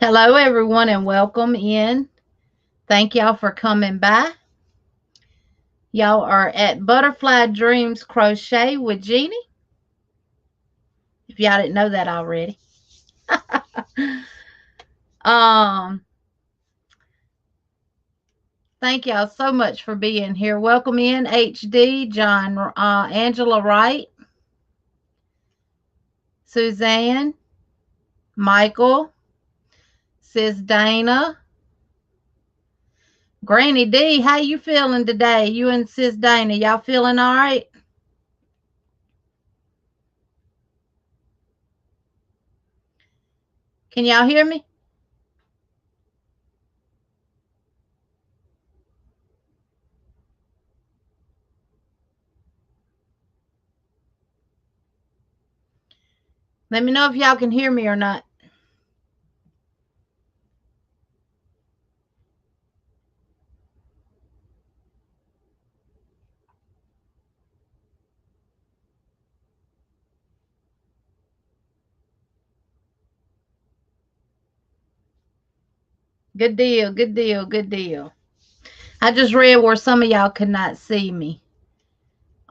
Hello, everyone, and welcome in. Thank y'all for coming by. Y'all are at Butterfly Dreams Crochet with Jeannie, if y'all didn't know that already. um, Thank y'all so much for being here. Welcome in, HD, John, Angela Wright, Suzanne, Michael, Sis Dana, Granny D. How you feeling today? You and Sis Dana, y'all feeling all right? Can y'all hear me? Let me know if y'all can hear me or not. Good deal, good deal, good deal. I just read where some of y'all could not see me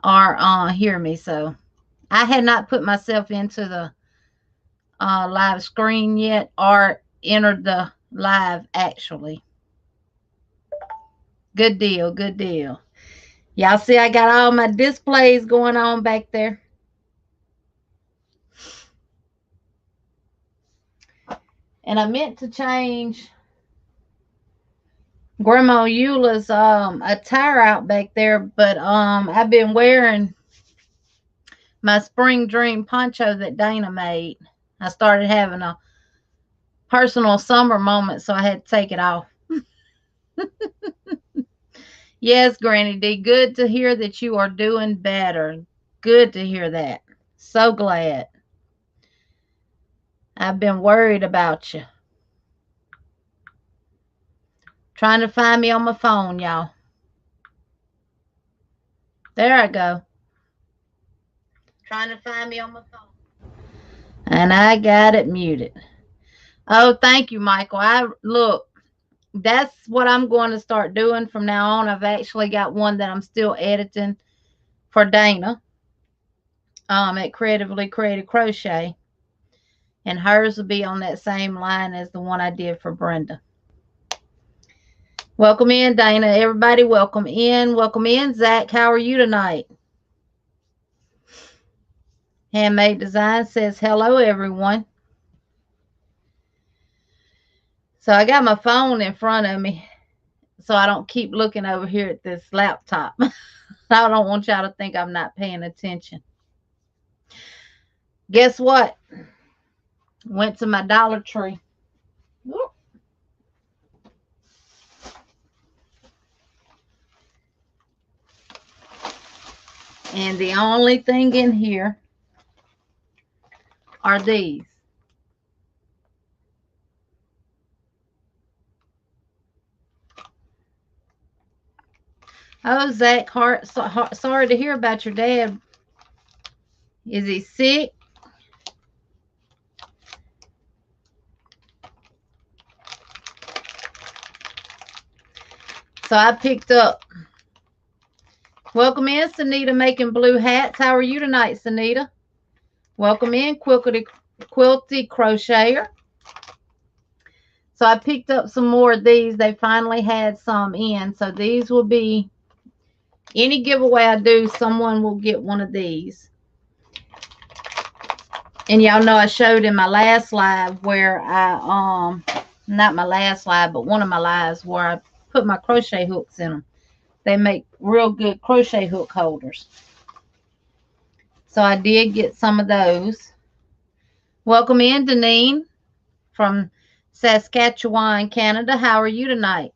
or hear me, so I had not put myself into the live screen yet or entered the live actually. Good deal, good deal. Y'all see I got all my displays going on back there. And I meant to change Grandma Eula's attire out back there, but I've been wearing my spring dream poncho that Dana made. I started having a personal summer moment, so I had to take it off. Yes, Granny D, good to hear that you are doing better. Good to hear that. So glad. I've been worried about you. Trying to find me on my phone, y'all. There I go. Trying to find me on my phone. And I got it muted. Oh, thank you, Michael. I look, that's what I'm going to start doing from now on. I've actually got one that I'm still editing for Dana at Creatively Creative Crochet. And hers will be on that same line as the one I did for Brenda. Welcome in, Dana. Everybody, welcome in. Welcome in, Zach. How are you tonight? Handmade Design says hello, everyone. So I got my phone in front of me so I don't keep looking over here at this laptop. I don't want y'all to think I'm not paying attention. Guess what? Went to my Dollar Tree. And the only thing in here are these. Oh, Zach, sorry to hear about your dad. Is he sick? So I picked up. Welcome in, Sanita, making blue hats. How are you tonight, Sanita? Welcome in, Quilty Crocheter. So I picked up some more of these. They finally had some in. So these will be, any giveaway I do, someone will get one of these. And y'all know I showed in my last live where I, not my last live, but one of my lives where I put my crochet hooks in them. They make real good crochet hook holders. So I did get some of those. Welcome in, Deneen from Saskatchewan, Canada. How are you tonight?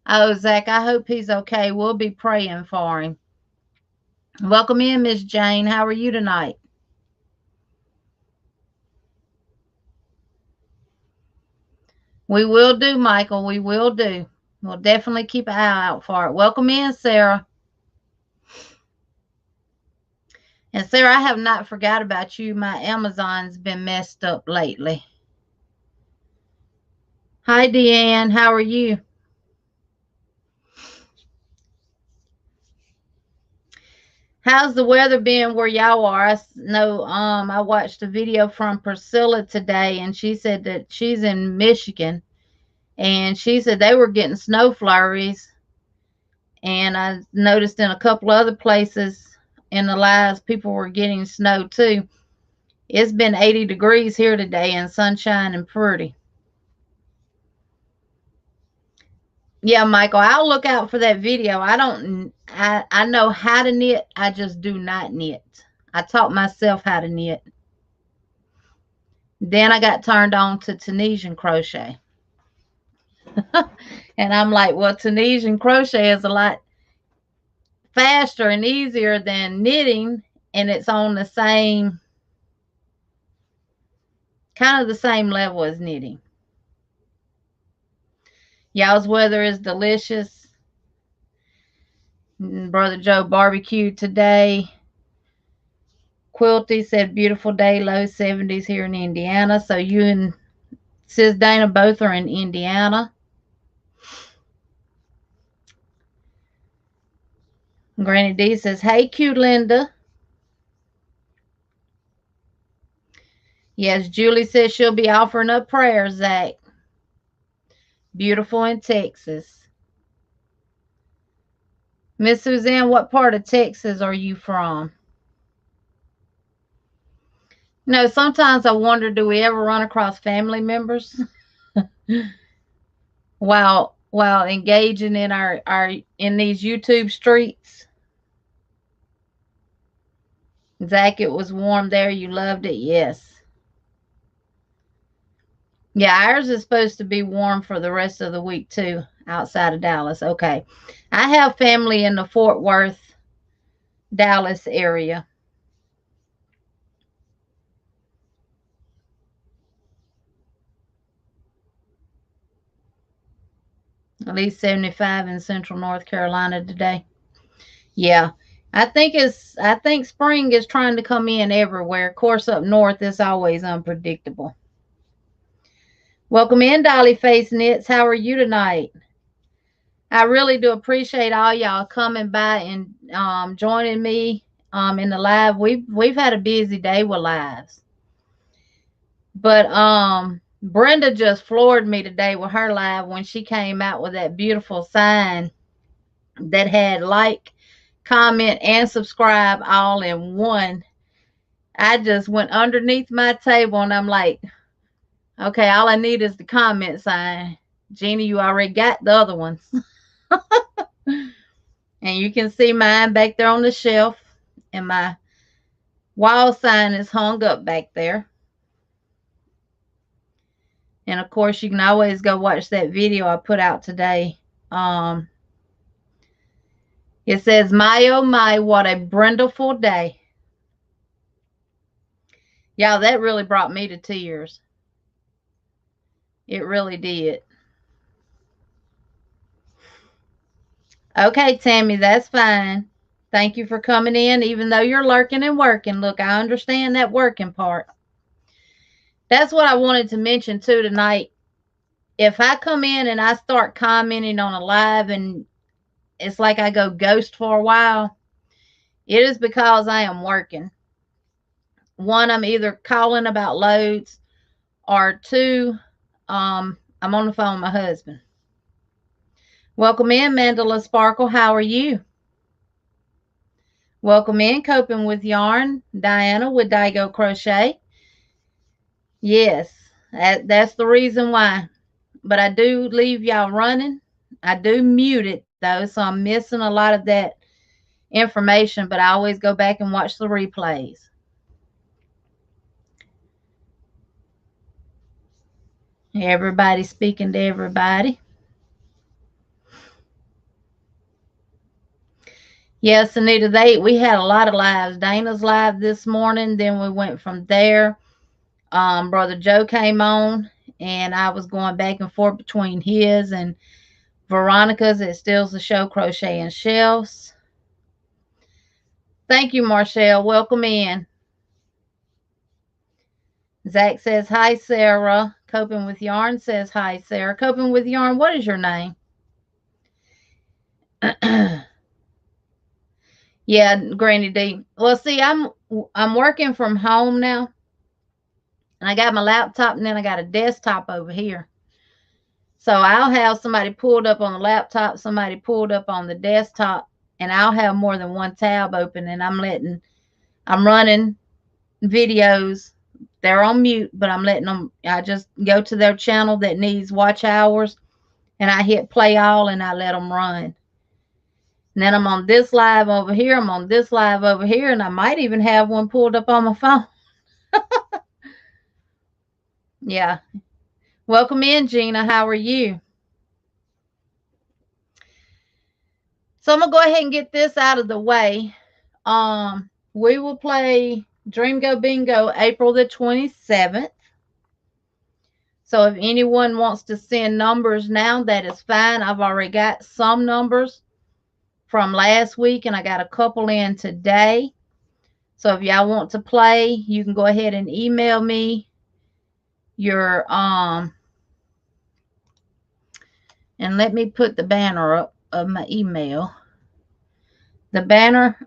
Oh, Zach, I hope he's okay. We'll be praying for him. Welcome in, Miss Jane. How are you tonight? We will do, Michael. We will do. We'll definitely keep an eye out for it. Welcome in, Sarah. And Sarah, I have not forgot about you. My Amazon's been messed up lately. Hi, Deanne. How are you? How's the weather been where y'all are? I know I watched a video from Priscilla today and she said that she's in Michigan and she said they were getting snow flurries, and I noticed in a couple other places in the lives people were getting snow too. It's been 80 degrees here today and sunshine and pretty. Yeah, Michael, I'll look out for that video. I know how to knit. I just do not knit. I taught myself how to knit. Then I got turned on to Tunisian crochet. And I'm like, well, Tunisian crochet is a lot faster and easier than knitting, and it's on the same kind of the same level as knitting. Y'all's weather is delicious. Brother Joe barbecued today. Quilty said beautiful day, low 70s here in Indiana. So you and Sis Dana both are in Indiana. Granny D says, hey, cute Linda. Yes, Julie says she'll be offering up prayers, Zach. Beautiful in Texas. Miss Suzanne, what part of Texas are you from? No, sometimes I wonder, do we ever run across family members while engaging in our in these YouTube streets? Zach, it was warm there. You loved it. Yes. Yeah, ours is supposed to be warm for the rest of the week too, outside of Dallas. Okay. I have family in the Fort Worth, Dallas area. At least 75 in central North Carolina today. Yeah. I think spring is trying to come in everywhere. Of course, up north it's always unpredictable. Welcome in, Dolly Face Knits. How are you tonight? I really do appreciate all y'all coming by and joining me in the live. We've had a busy day with lives, but Brenda just floored me today with her live when she came out with that beautiful sign that had like, comment, and subscribe all in one. I just went underneath my table and I'm like, okay, all I need is the comment sign. Jeannie, you already got the other ones. And you can see mine back there on the shelf. And my wall sign is hung up back there. And of course, you can always go watch that video I put out today. It says, my oh my, what a Brendaful day. Yeah, that really brought me to tears. It really did. Okay, Tammy, that's fine. Thank you for coming in, even though you're lurking and working. Look, I understand that working part. That's what I wanted to mention too tonight. If I come in and I start commenting on a live and it's like I go ghost for a while, it is because I am working. One, I'm either calling about loads, or two, I'm on the phone with my husband. Welcome in, Mandela Sparkle. How are you? Welcome in, Coping with Yarn, Diana with Daigo Crochet. Yes, that's the reason why. But I do leave y'all running. I do mute it though, so I'm missing a lot of that information, but I always go back and watch the replays. Everybody speaking to everybody. Yes, Anita, we had a lot of lives. Dana's live this morning. Then we went from there. Brother Joe came on, and I was going back and forth between his and Veronica's. It steals the show, Crochet and Shelves. Thank you, Marshall. Welcome in. Zach says, hi, Sarah. Coping with Yarn says hi, Sarah. Coping with Yarn, what is your name? Yeah, Granny D. Well, see, I'm working from home now. And I got my laptop and then I got a desktop over here. So I'll have somebody pulled up on the laptop, somebody pulled up on the desktop, and I'll have more than one tab open, and I'm running videos. They're on mute, but I'm letting them, I just go to their channel that needs watch hours, and I hit play all, and I let them run. And then I'm on this live over here, I'm on this live over here, and I might even have one pulled up on my phone. Yeah. Welcome in, Gina. How are you? So I'm going to go ahead and get this out of the way. We will play Dream Go Bingo April the 27th. So if anyone wants to send numbers now, that is fine. I've already got some numbers from last week, and I got a couple in today. So if y'all want to play, you can go ahead and email me your and let me put the banner up of my email. The banner,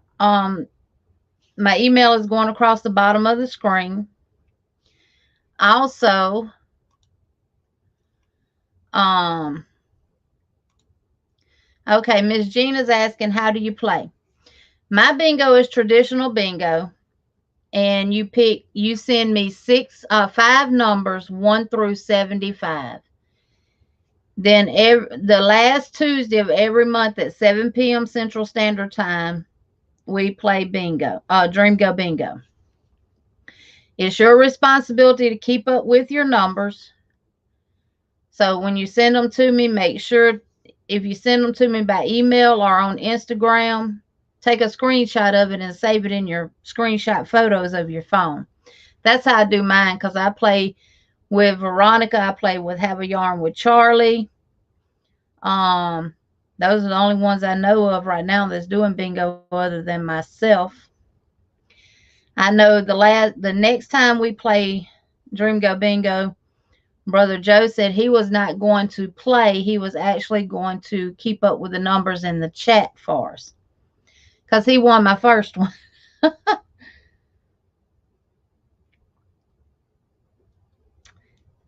my email is going across the bottom of the screen. Also, okay, Miss Gina's asking, how do you play? My bingo is traditional bingo, and you send me 5 numbers 1 through 75. Then the last Tuesday of every month at 7 p.m. Central Standard Time, we play bingo, Dream Go Bingo. It's your responsibility to keep up with your numbers. So when you send them to me, make sure if you send them to me by email or on Instagram, take a screenshot of it and save it in your screenshot photos of your phone. That's how I do mine, because I play with Veronica. I play with Have a Yarn with Charlie. Those are the only ones I know of right now that's doing bingo other than myself. I know the next time we play Dream Go Bingo, Brother Joe said he was not going to play. He was actually going to keep up with the numbers in the chat for us, because he won my first one.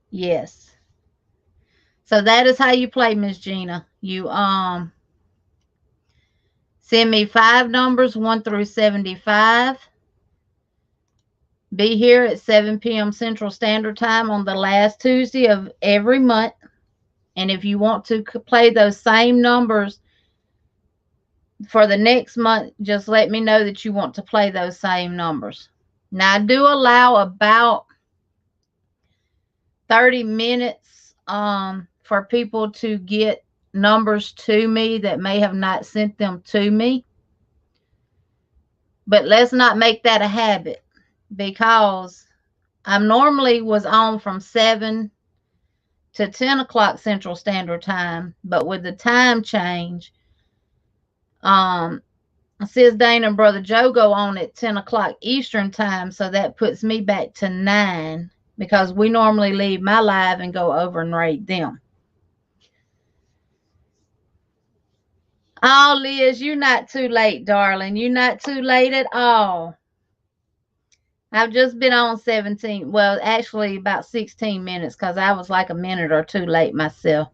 Yes. So that is how you play, Miss Gina. You send me 5 numbers 1 through 75. Be here at 7 p.m. Central Standard Time on the last Tuesday of every month. And if you want to play those same numbers for the next month, just let me know that you want to play those same numbers. Now, I do allow about 30 minutes for people to get numbers to me that may have not sent them to me. But let's not make that a habit, because I normally was on from 7 to 10 o'clock Central Standard Time, but with the time change, Sis Dane and Brother Joe go on at 10 o'clock Eastern Time, so that puts me back to 9, because we normally leave my live and go over and raid them. Oh, Liz, you're not too late, darling. You're not too late at all. I've just been on 17, well, actually about 16 minutes, because I was like a minute or two late myself.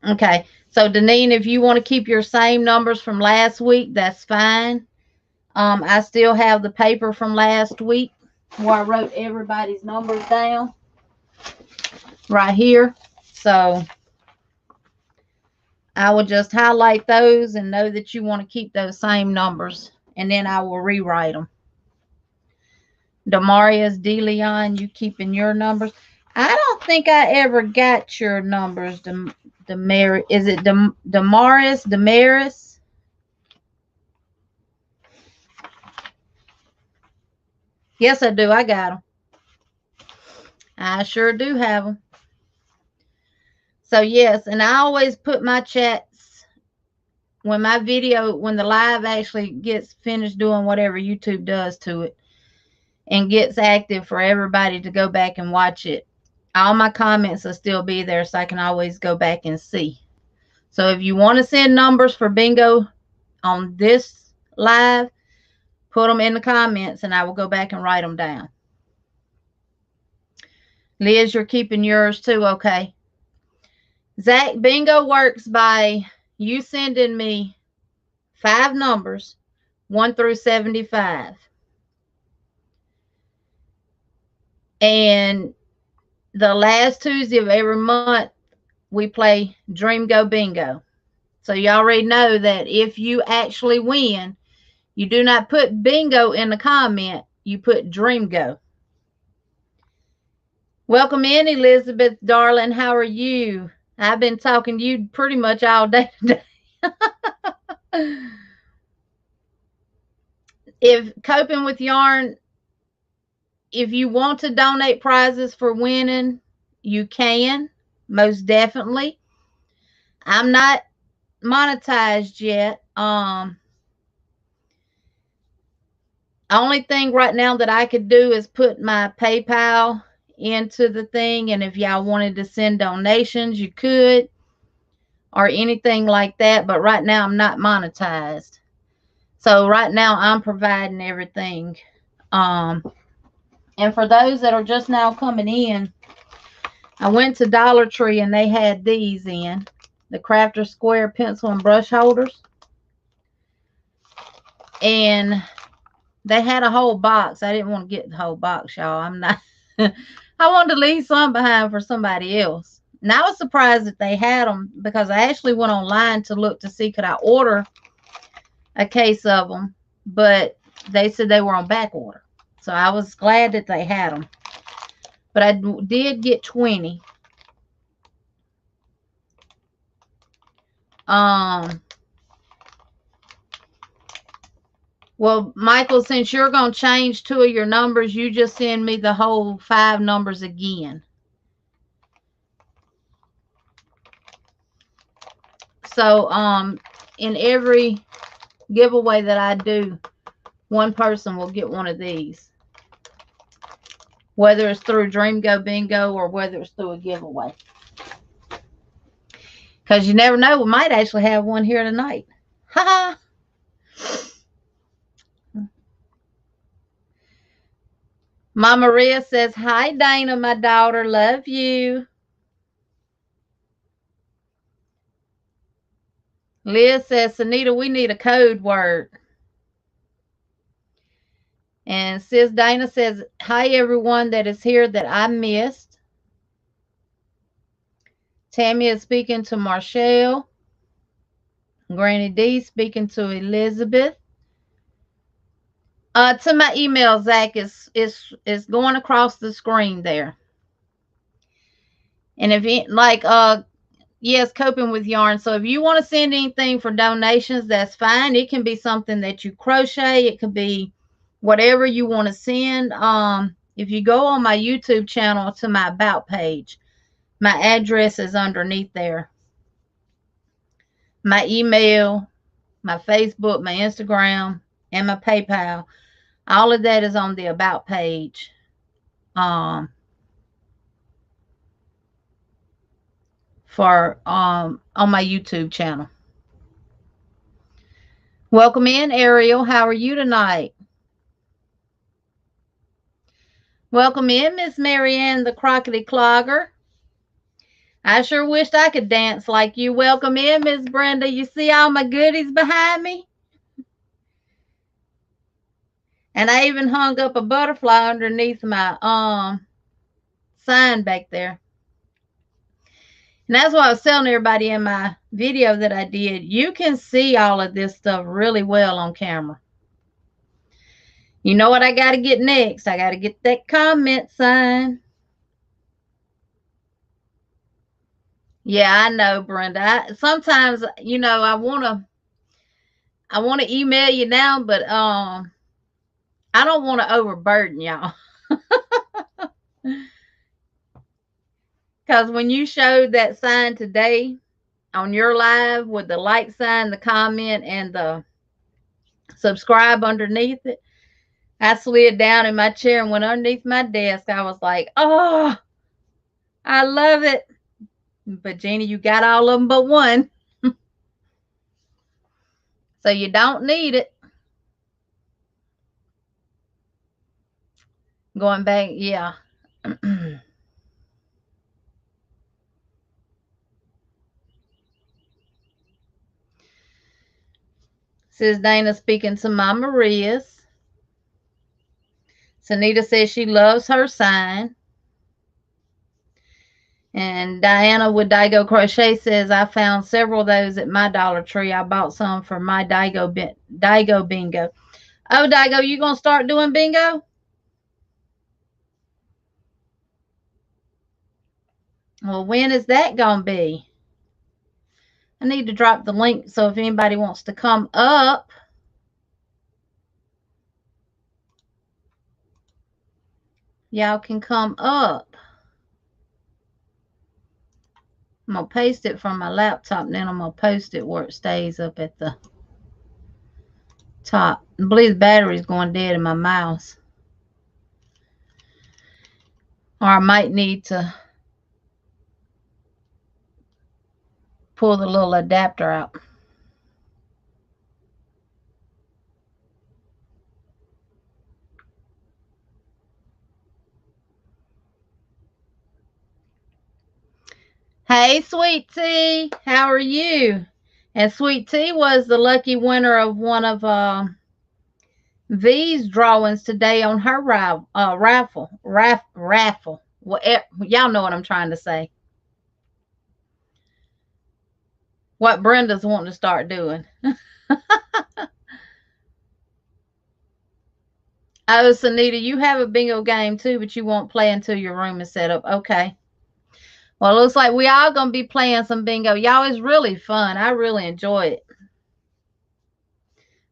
Okay, so Deneen, if you want to keep your same numbers from last week, that's fine. I still have the paper from last week where I wrote everybody's numbers down right here. So I will just highlight those and know that you want to keep those same numbers, and then I will rewrite them. Demarius, DeLeon, you keeping your numbers? I don't think I ever got your numbers. Is it Damaris? Yes, I do. I got them. I sure do have them. So yes, and I always put my chats when the live actually gets finished doing whatever YouTube does to it. and gets active for everybody to go back and watch it. All my comments will still be there, so I can always go back and see. So if you want to send numbers for bingo on this live, put them in the comments and I will go back and write them down. Liz, you're keeping yours too, okay? Zach, bingo works by you sending me 5 numbers, 1 through 75. And the last Tuesday of every month, we play Dream Go Bingo. So you already know that if you actually win, you do not put bingo in the comment, you put Dream Go. Welcome in, Elizabeth, darling. How are you? I've been talking to you pretty much all day today. If Coping with Yarn, if you want to donate prizes for winning, you can, most definitely. I'm not monetized yet. Only thing right now that I could do is put my PayPal into the thing, and if y'all wanted to send donations, you could, or anything like that. But right now I'm not monetized, so right now I'm providing everything. And for those that are just now coming in, I went to Dollar Tree and they had these in the Crafter Square pencil and brush holders, and they had a whole box. I didn't want to get the whole box, y'all. I'm not I wanted to leave some behind for somebody else. And I was surprised that they had them, because I actually went online to look to see could I order a case of them, but they said they were on back order. So I was glad that they had them. But I did get 20. Well, Michael, since you're going to change 2 of your numbers, you just send me the whole 5 numbers again. So, in every giveaway that I do, one person will get one of these, whether it's through Dream Go Bingo or whether it's through a giveaway. Because you never know, we might actually have one here tonight. Ha ha! Mama Maria says, hi, Dana, my daughter. Love you. Liz says, Sunita, we need a code word. And Sis Dana says, hi, everyone that is here that I missed. Tammy is speaking to Marshall. Granny D speaking to Elizabeth. To my email, Zach, is going across the screen there. And if you like, yes, Coping with Yarn. So if you want to send anything for donations, that's fine. It can be something that you crochet. It could be whatever you want to send. If you go on my YouTube channel to my About page, my address is underneath there. My email, my Facebook, my Instagram, and my PayPal. All of that is on the About page. On my YouTube channel. Welcome in, Ariel. How are you tonight? Welcome in, Miss Marianne the Crockety Clogger. I sure wished I could dance like you. Welcome in, Miss Brenda. You see all my goodies behind me? And I even hung up a butterfly underneath my sign back there. And that's what I was telling everybody in my video that I did. You can see all of this stuff really well on camera. You know what I got to get next? I got to get that comment sign. Yeah, I know, Brenda. Sometimes, you know, I want to email you now, but I don't want to overburden y'all. Because when you showed that sign today on your live with the like sign, the comment, and the subscribe underneath it, I slid down in my chair and went underneath my desk. I was like, oh, I love it. But Jeannie, you got all of them but one. So you don't need it. Going back, yeah. Says Dana speaking to Mama Maria's. Sanita says she loves her sign. And Diana with Daigo Crochet says, I found several of those at my Dollar Tree. I bought some for my Daigo bingo. Oh, Daigo, you going to start doing bingo? Well, when is that going to be? I need to drop the link so if anybody wants to come up, y'all can come up. I'm going to paste it from my laptop, and then I'm going to post it where it stays up at the top. I believe the battery's going dead in my mouse. Or I might need to pull the little adapter out. Hey, Sweet Tea, how are you? And Sweet Tea was the lucky winner of one of V's drawings today on her raffle. Y'all know what I'm trying to say. What Brenda's wanting to start doing. Oh, Sanita, you have a bingo game too, but you won't play until your room is set up. Okay. Well, it looks like we all going to be playing some bingo. Y'all, it's really fun. I really enjoy it.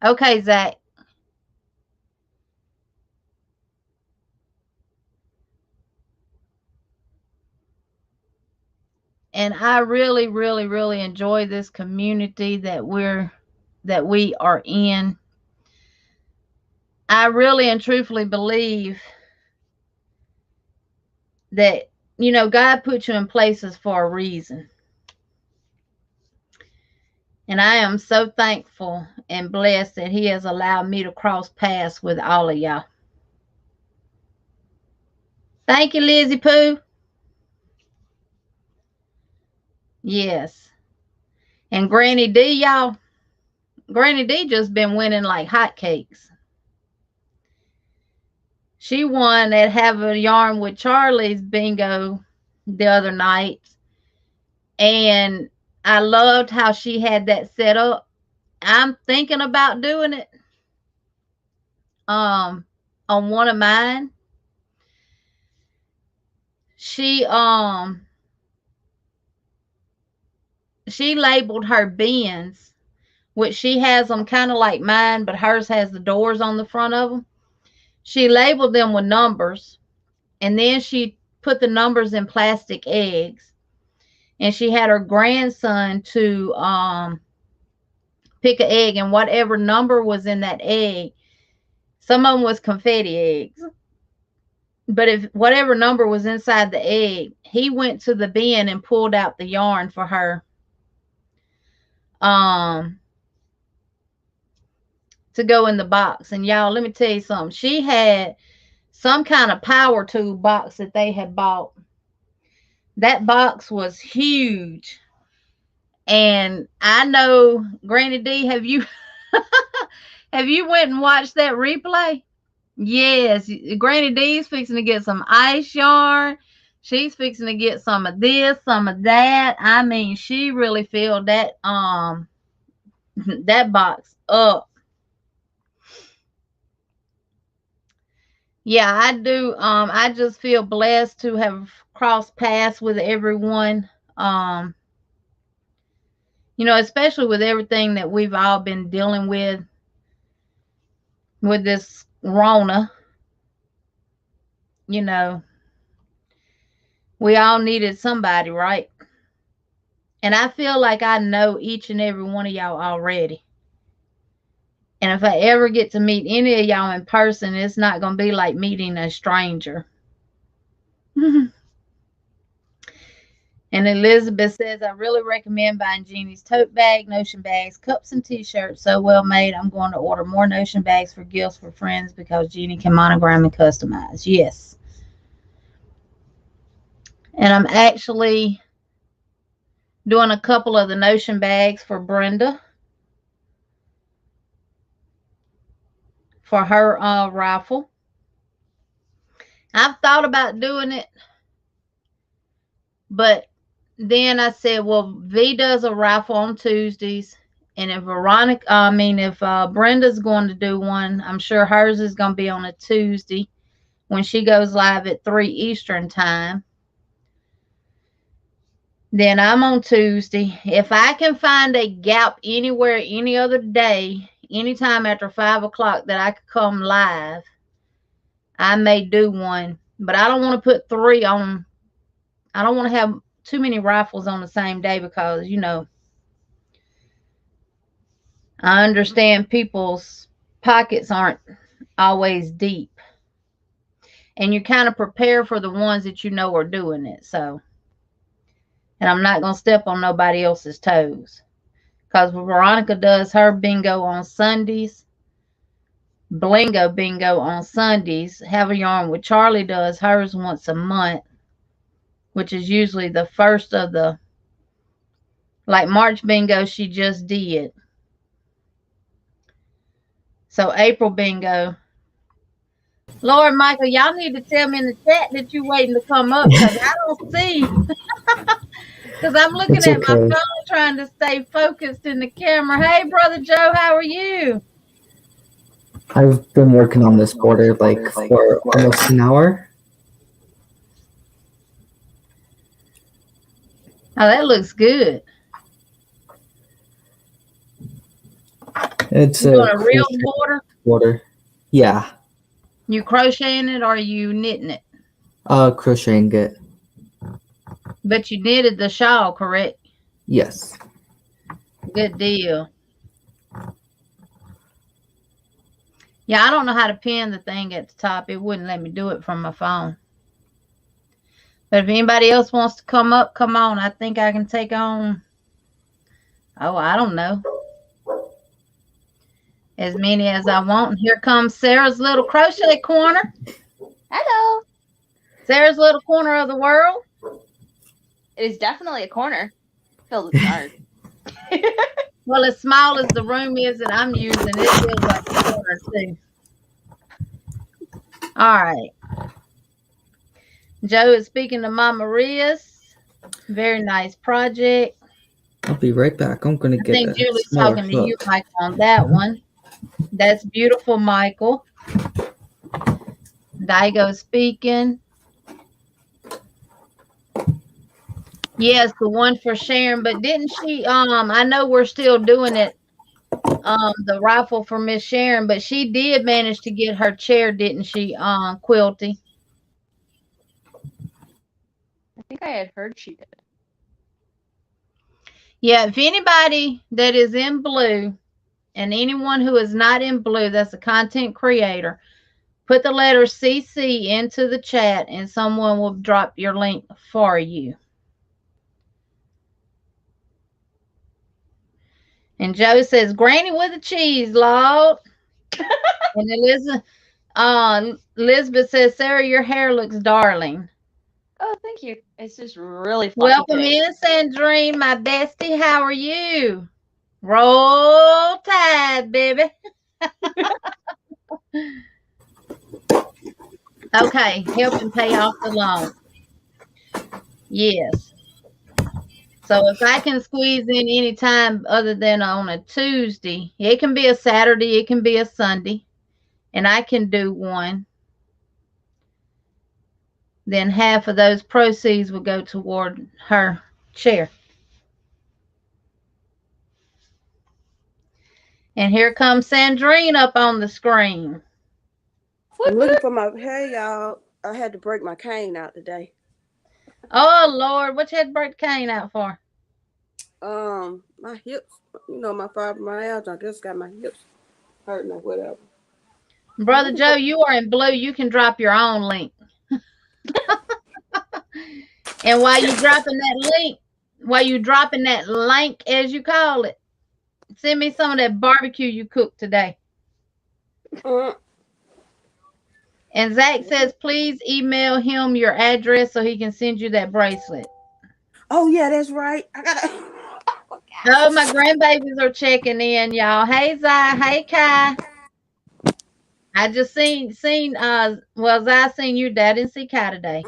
Okay, Zach. And I really, really, really enjoy this community that we are in. I really and truthfully believe that, God put you in places for a reason. And I am so thankful and blessed that He has allowed me to cross paths with all of y'all. Thank you, Lizzie Pooh. Yes. And Granny D, y'all. Granny D just been winning like hotcakes. She won at Have a Yarn with Charlie's bingo the other night. And I loved how she had that set up. I'm thinking about doing it on one of mine. She labeled her bins, which she has them kind of like mine, but hers has the doors on the front of them. She labeled them with numbers, and then she put the numbers in plastic eggs, and she had her grandson to pick an egg, and whatever number was in that egg, some of them was confetti eggs, but if whatever number was inside the egg, he went to the bin and pulled out the yarn for her to go in the box. And y'all, let me tell you something. She had some kind of power tool box that they had bought. That box was huge. And I know, Granny D, have you have you went and watched that replay? Yes, Granny D's fixing to get some ice yarn. She's fixing to get some of this, some of that. I mean, she really filled that that box up. Yeah, I do. I just feel blessed to have crossed paths with everyone. Especially with everything that we've all been dealing with this Rona. We all needed somebody, right? And I feel like I know each and every one of y'all already. And if I ever get to meet any of y'all in person, it's not going to be like meeting a stranger. And Elizabeth says, I really recommend buying Jeannie's tote bag, Notion bags, cups, and t-shirts. So well made. I'm going to order more Notion bags for gifts for friends because Jeannie can monogram and customize. Yes. And I'm actually doing a couple of the Notion bags for Brenda for her raffle. I've thought about doing it, but then I said, well, V does a raffle on Tuesdays. And if Brenda's going to do one, I'm sure hers is going to be on a Tuesday when she goes live at 3 Eastern time. Then I'm on Tuesday. If I can find a gap anywhere, any other day, anytime after 5 o'clock that I could come live, I may do one. But I don't want to put 3 on. I don't want to have too many raffles on the same day because, I understand people's pockets aren't always deep. And you kind of prepare for the ones that are doing it. So, and I'm not going to step on nobody else's toes. Because Veronica does her bingo on Sundays, Blingo bingo on Sundays. Have a Yarn with Charlie does hers once a month, which is usually the first of the, like March bingo she just did. So April bingo. Lord, Michael, y'all need to tell me in the chat that you're waiting to come up because I don't see. Because I'm looking at my phone trying to stay focused in the camera. Hey, Brother Joe, how are you? I've been working on this border like for almost an hour. Oh, that looks good. It's you doing a real border. Yeah. You crocheting it or are you knitting it? Crocheting it. But you knitted the shawl, correct? Yes. Good deal. Yeah, I don't know how to pin the thing at the top. It wouldn't let me do it from my phone. But if anybody else wants to come up, come on. I think I can take on, I don't know, as many as I want. And here comes Sarah's little crochet corner. Hello. Sarah's little corner of the world. It is definitely a corner. Filled with stars. Well, as small as the room is that I'm using, it feels like a corner too. All right. Joe is speaking to Mama Ria's. Very nice project. I'll be right back. I'm going to get I think Julie's talking to you, Michael, on that one. That's beautiful, Michael. Daigo speaking. Yes, the one for Sharon, but didn't she, I know we're still doing it, the raffle for Miss Sharon, but she did manage to get her chair, didn't she, Quilty? I think I had heard she did. Yeah, if anybody that is in blue and anyone who is not in blue, that's a content creator, put the letter CC into the chat and someone will drop your link for you. And Joe says, Granny with a cheese, Lord. And Elizabeth says, Sarah, your hair looks darling. Oh, thank you. It's just really fun. Welcome in, Sandrine, my bestie. How are you? Roll Tide, baby. Okay, helping pay off the loan. Yes. So if I can squeeze in any time other than on a Tuesday, it can be a Saturday, it can be a Sunday, and I can do one, then half of those proceeds will go toward her chair. And here comes Sandrine up on the screen. I'm looking for my, hey y'all, I had to break my cane out today. Oh Lord, what you had to break the cane out for? My hips, my fibromyalgia, I just got my hips hurting or whatever. Brother Joe, you are in blue. You can drop your own link. And while you dropping that link, as you call it, send me some of that barbecue you cooked today. Uh, And Zach says, please email him your address so he can send you that bracelet. oh yeah, that's right. I gotta. Oh, my grandbabies are checking in, y'all. Hey, Zai. Hey, Kai. I just seen Zai seen you, Dad. I didn't see Kai today.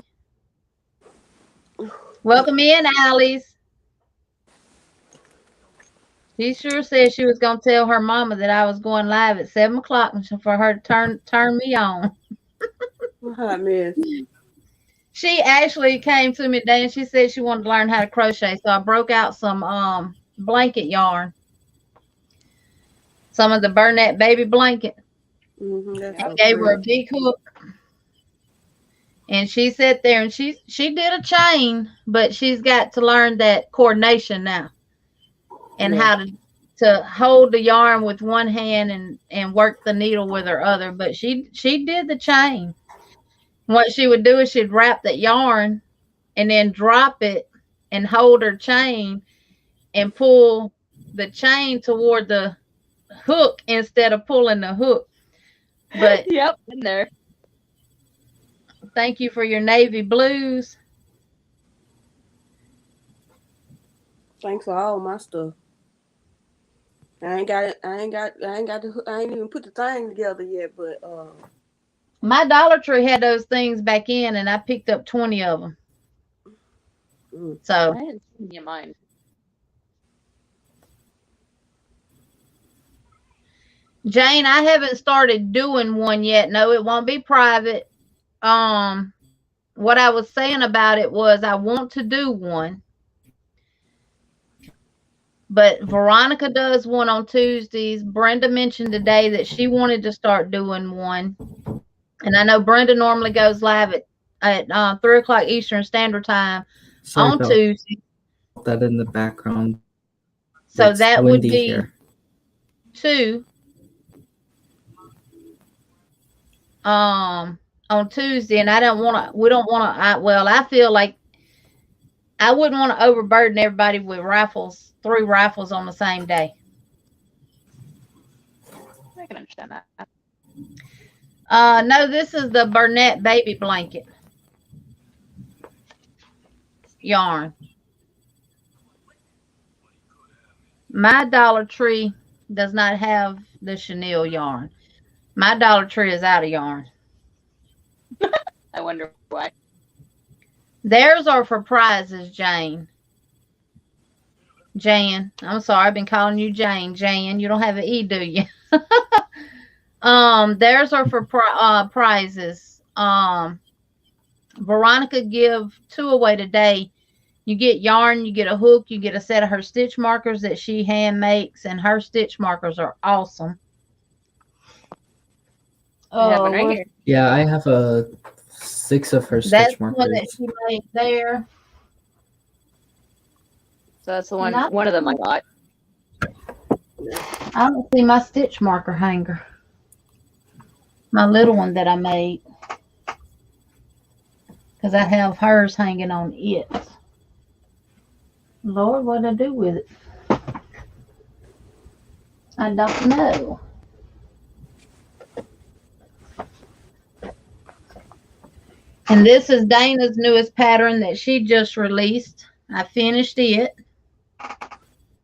Welcome in, Alice. She sure said she was going to tell her mama that I was going live at 7 o'clock for her to turn me on. Oh, man. She actually came to me today and she said she wanted to learn how to crochet. So I broke out some blanket yarn. Some of the Burnett baby blanket. Mm-hmm, I gave her a big hook. And she sat there and she did a chain, but she's got to learn that coordination now. And how to hold the yarn with one hand and work the needle with her other. But she did the chain. What she would do is she'd wrap that yarn and then drop it and hold her chain and pull the chain toward the hook instead of pulling the hook. But yep, in there. Thank you for your navy blues. Thanks for all my stuff. I ain't even put the thing together yet, but my Dollar Tree had those things back in, and I picked up 20 of them. So I didn't see you mine. Jane, I haven't started doing one yet. No, it won't be private. What I was saying about it was I want to do one. But Veronica does one on Tuesdays. Brenda mentioned today that she wanted to start doing one. And I know Brenda normally goes live at 3 o'clock Eastern Standard Time on Tuesday. That in the background. So It's that would windy be here. 2 on Tuesday. And I don't want to, we don't want to, I feel like I wouldn't want to overburden everybody with rifles, 3 rifles on the same day. I can understand that. No, this is the Burnett baby blanket yarn. My Dollar Tree does not have the chenille yarn. My Dollar Tree is out of yarn. I wonder why. Theirs are for prizes, Jane. Jan. I'm sorry, I've been calling you Jane. Jan, you don't have an E, do you? Theirs are for prizes. Veronica give 2 away today. You get yarn, you get a hook, you get a set of her stitch markers that she hand makes, and her stitch markers are awesome. Yeah, I have 6 of her That's stitch markers. one that she made there. So that's the one of them I got. I don't see my stitch marker hanger. My little one that I made. Because I have hers hanging on it. Lord, what did I do with it? I don't know. And this is Dana's newest pattern that she just released. I finished it.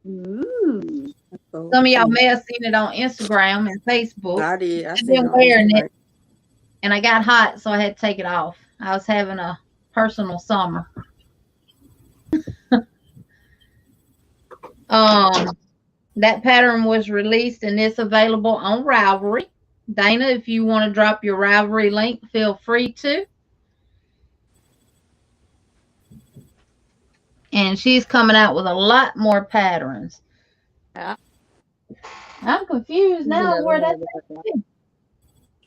Ooh. Some of y'all may have seen it on Instagram and Facebook. I did. I've been wearing it, and I got hot, so I had to take it off. I was having a personal summer. That pattern was released, and it's available on Ravelry. Dana, if you want to drop your Ravelry link, feel free to. And she's coming out with a lot more patterns. Yeah. I'm confused now where that's at.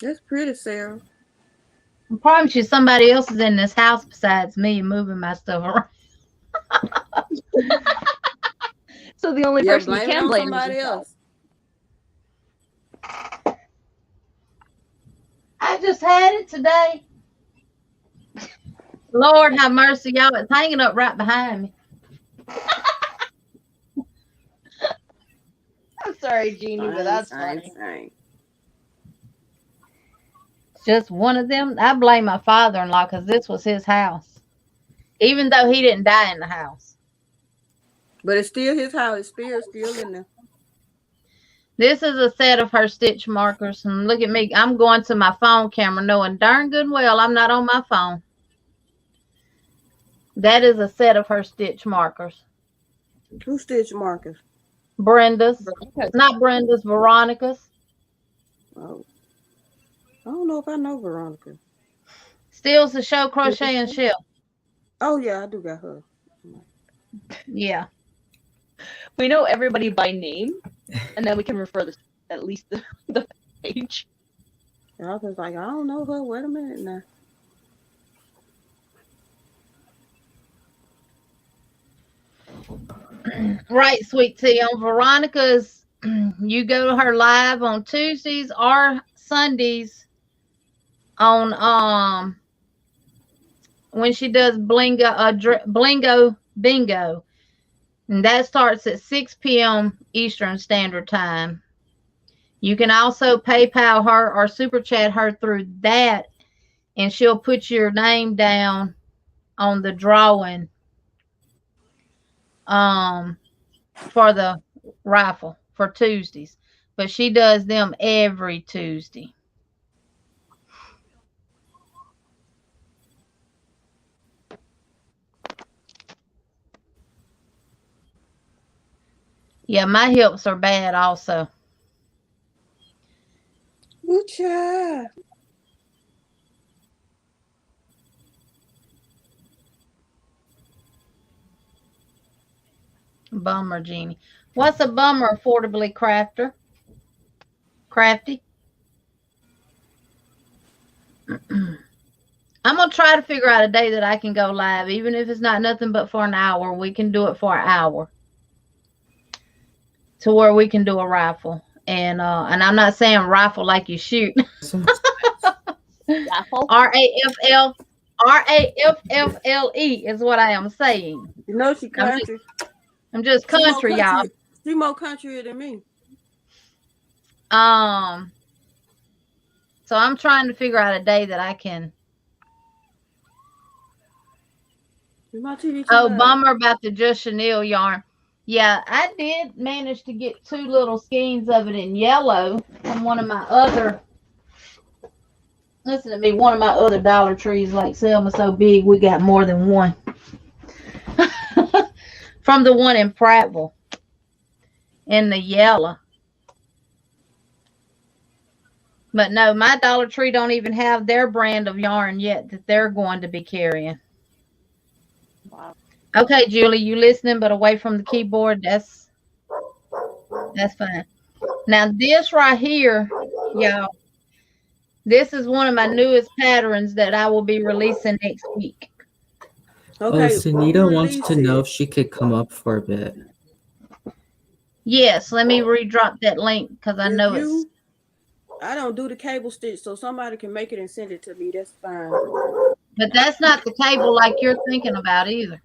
That's pretty, Sarah. I promise you somebody else is in this house besides me moving my stuff around. So the only person you blame can blame is somebody yourself. else. I just had it today. Lord have mercy, y'all. It's hanging up right behind me. I'm sorry, Jeannie, but that's Same, funny. same. It's just one of them. I blame my father-in-law because this was his house. Even though he didn't die in the house. But it's still his house. His spirit's still in there. This is a set of her stitch markers. And look at me. I'm going to my phone camera knowing darn good well I'm not on my phone. That is a set of her stitch markers. Who stitch markers? Brenda's. Not Brenda's, Veronica's. Oh. I don't know if I know Veronica. Steals the show Crochet and Shell. Oh, yeah, I do got her. Yeah. We know everybody by name, and then we can refer this at least the page. And I was like, I don't know her. Wait a minute now. Right, sweet tea. On Veronica's, you go to her live on Tuesdays or Sundays on when she does Blingo Bingo. And that starts at 6 p.m. Eastern Standard Time. You can also PayPal her or super chat her through that, and she'll put your name down on the drawing for the raffle for Tuesdays. But she does them every Tuesday. Yeah, my hips are bad also. Good job. Bummer, Jeannie. What's a bummer, affordably crafty? I'm going to try to figure out a day that I can go live, even if it's not nothing but for an hour. We can do it for an hour to where we can do a raffle. And I'm not saying rifle like you shoot. Raffle? Raffle is what I am saying. You know she country. I'm just country, y'all. She more country than me. So I'm trying to figure out a day that I can. Bummer about the Just Chanel yarn. Yeah, I did manage to get 2 little skeins of it in yellow from one of my other. Listen to me, one of my other Dollar Trees, like Selma so big, we got more than one. From the one in Prattville in the yellow. But no, my Dollar Tree don't even have their brand of yarn yet that they're going to be carrying. Wow. Okay, Julie, you listening but away from the keyboard? That's fine. Now this right here, y'all, this is one of my newest patterns that I will be releasing next week. Okay, Sunita wants to know if she could come up for a bit. Yes, let me redrop that link because I know it's. I don't do the cable stitch, so somebody can make it and send it to me. That's fine. But that's not the cable like you're thinking about either.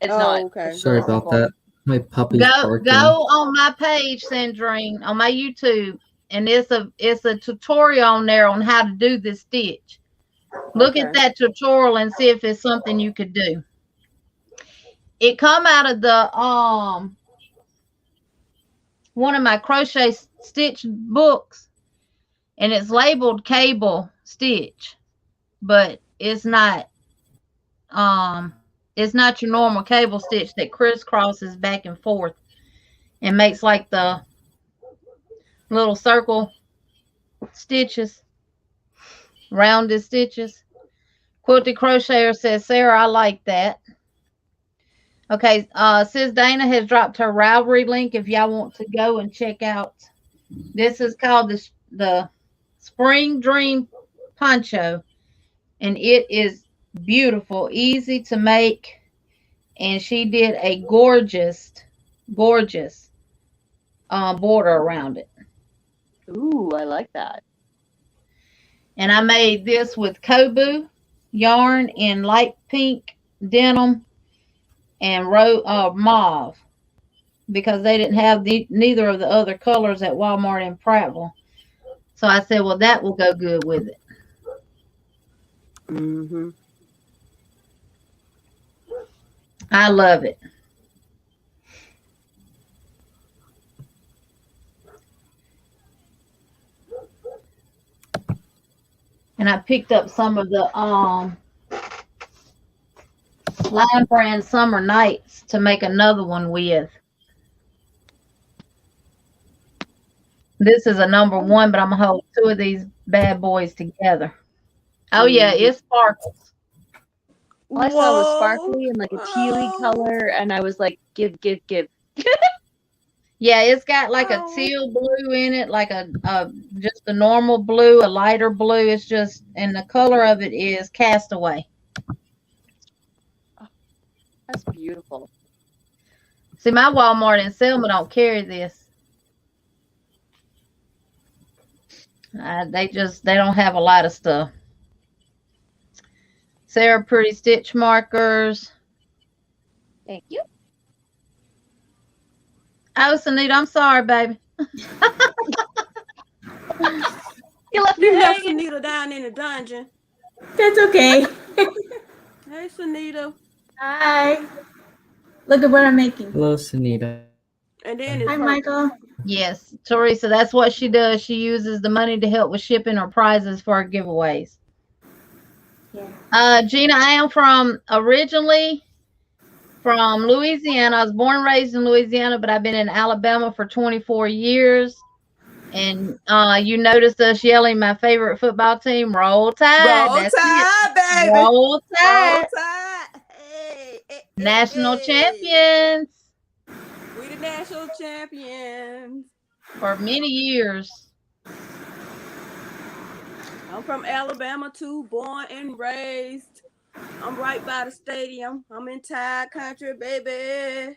It's not. Okay. Sorry about that. My puppy's barking. Go on my page, Sandrine, on my YouTube, and it's a tutorial on there on how to do this stitch. Look at that tutorial and see if it's something you could do. It come out of the one of my crochet stitch books, and it's labeled cable stitch, but it's not your normal cable stitch that crisscrosses back and forth and makes like the little circle stitches, rounded stitches. Quilty Crocheter says, Sarah, I like that. Okay, Sis Dana has dropped her Ravelry link if y'all want to go and check out. This is called the Spring Dream Poncho, and it is beautiful, easy to make, and she did a gorgeous border around it. Ooh, I like that. And I made this with Kobu yarn in light pink denim and mauve because they didn't have neither of the other colors at Walmart in Prattville. So I said, well, that will go good with it. Mm-hmm. I love it. And I picked up some of the Lion Brand Summer Nights to make another one with. This is a number 1, but I'm gonna hold 2 of these bad boys together. Oh yeah, it sparkles. All I saw was sparkly and like a tealy color, and I was like, give. Yeah, it's got like a teal blue in it, like a just a normal blue, a lighter blue. It's just, and the color of it is Castaway. That's beautiful. See, my Walmart in Selma don't carry this. They don't have a lot of stuff. Sarah Pretty stitch markers. Thank you. Oh, Sunita, I'm sorry, baby. You left Sunita down in the dungeon. That's okay. Hey, Sunita. Hi. Look at what I'm making. Hello, Sunita. And then it's Hi, Michael. Yes, Teresa, that's what she does. She uses the money to help with shipping or prizes for her giveaways. Yeah. Gina, I am originally from Louisiana. I was born and raised in Louisiana, but I've been in Alabama for 24 years. And you noticed us yelling my favorite football team, Roll Tide. Roll Tide, baby. Roll Tide. Roll Tide. Hey, National champions. We the national champions. For many years. I'm from Alabama too, born and raised. I'm right by the stadium. I'm in Tide country, baby.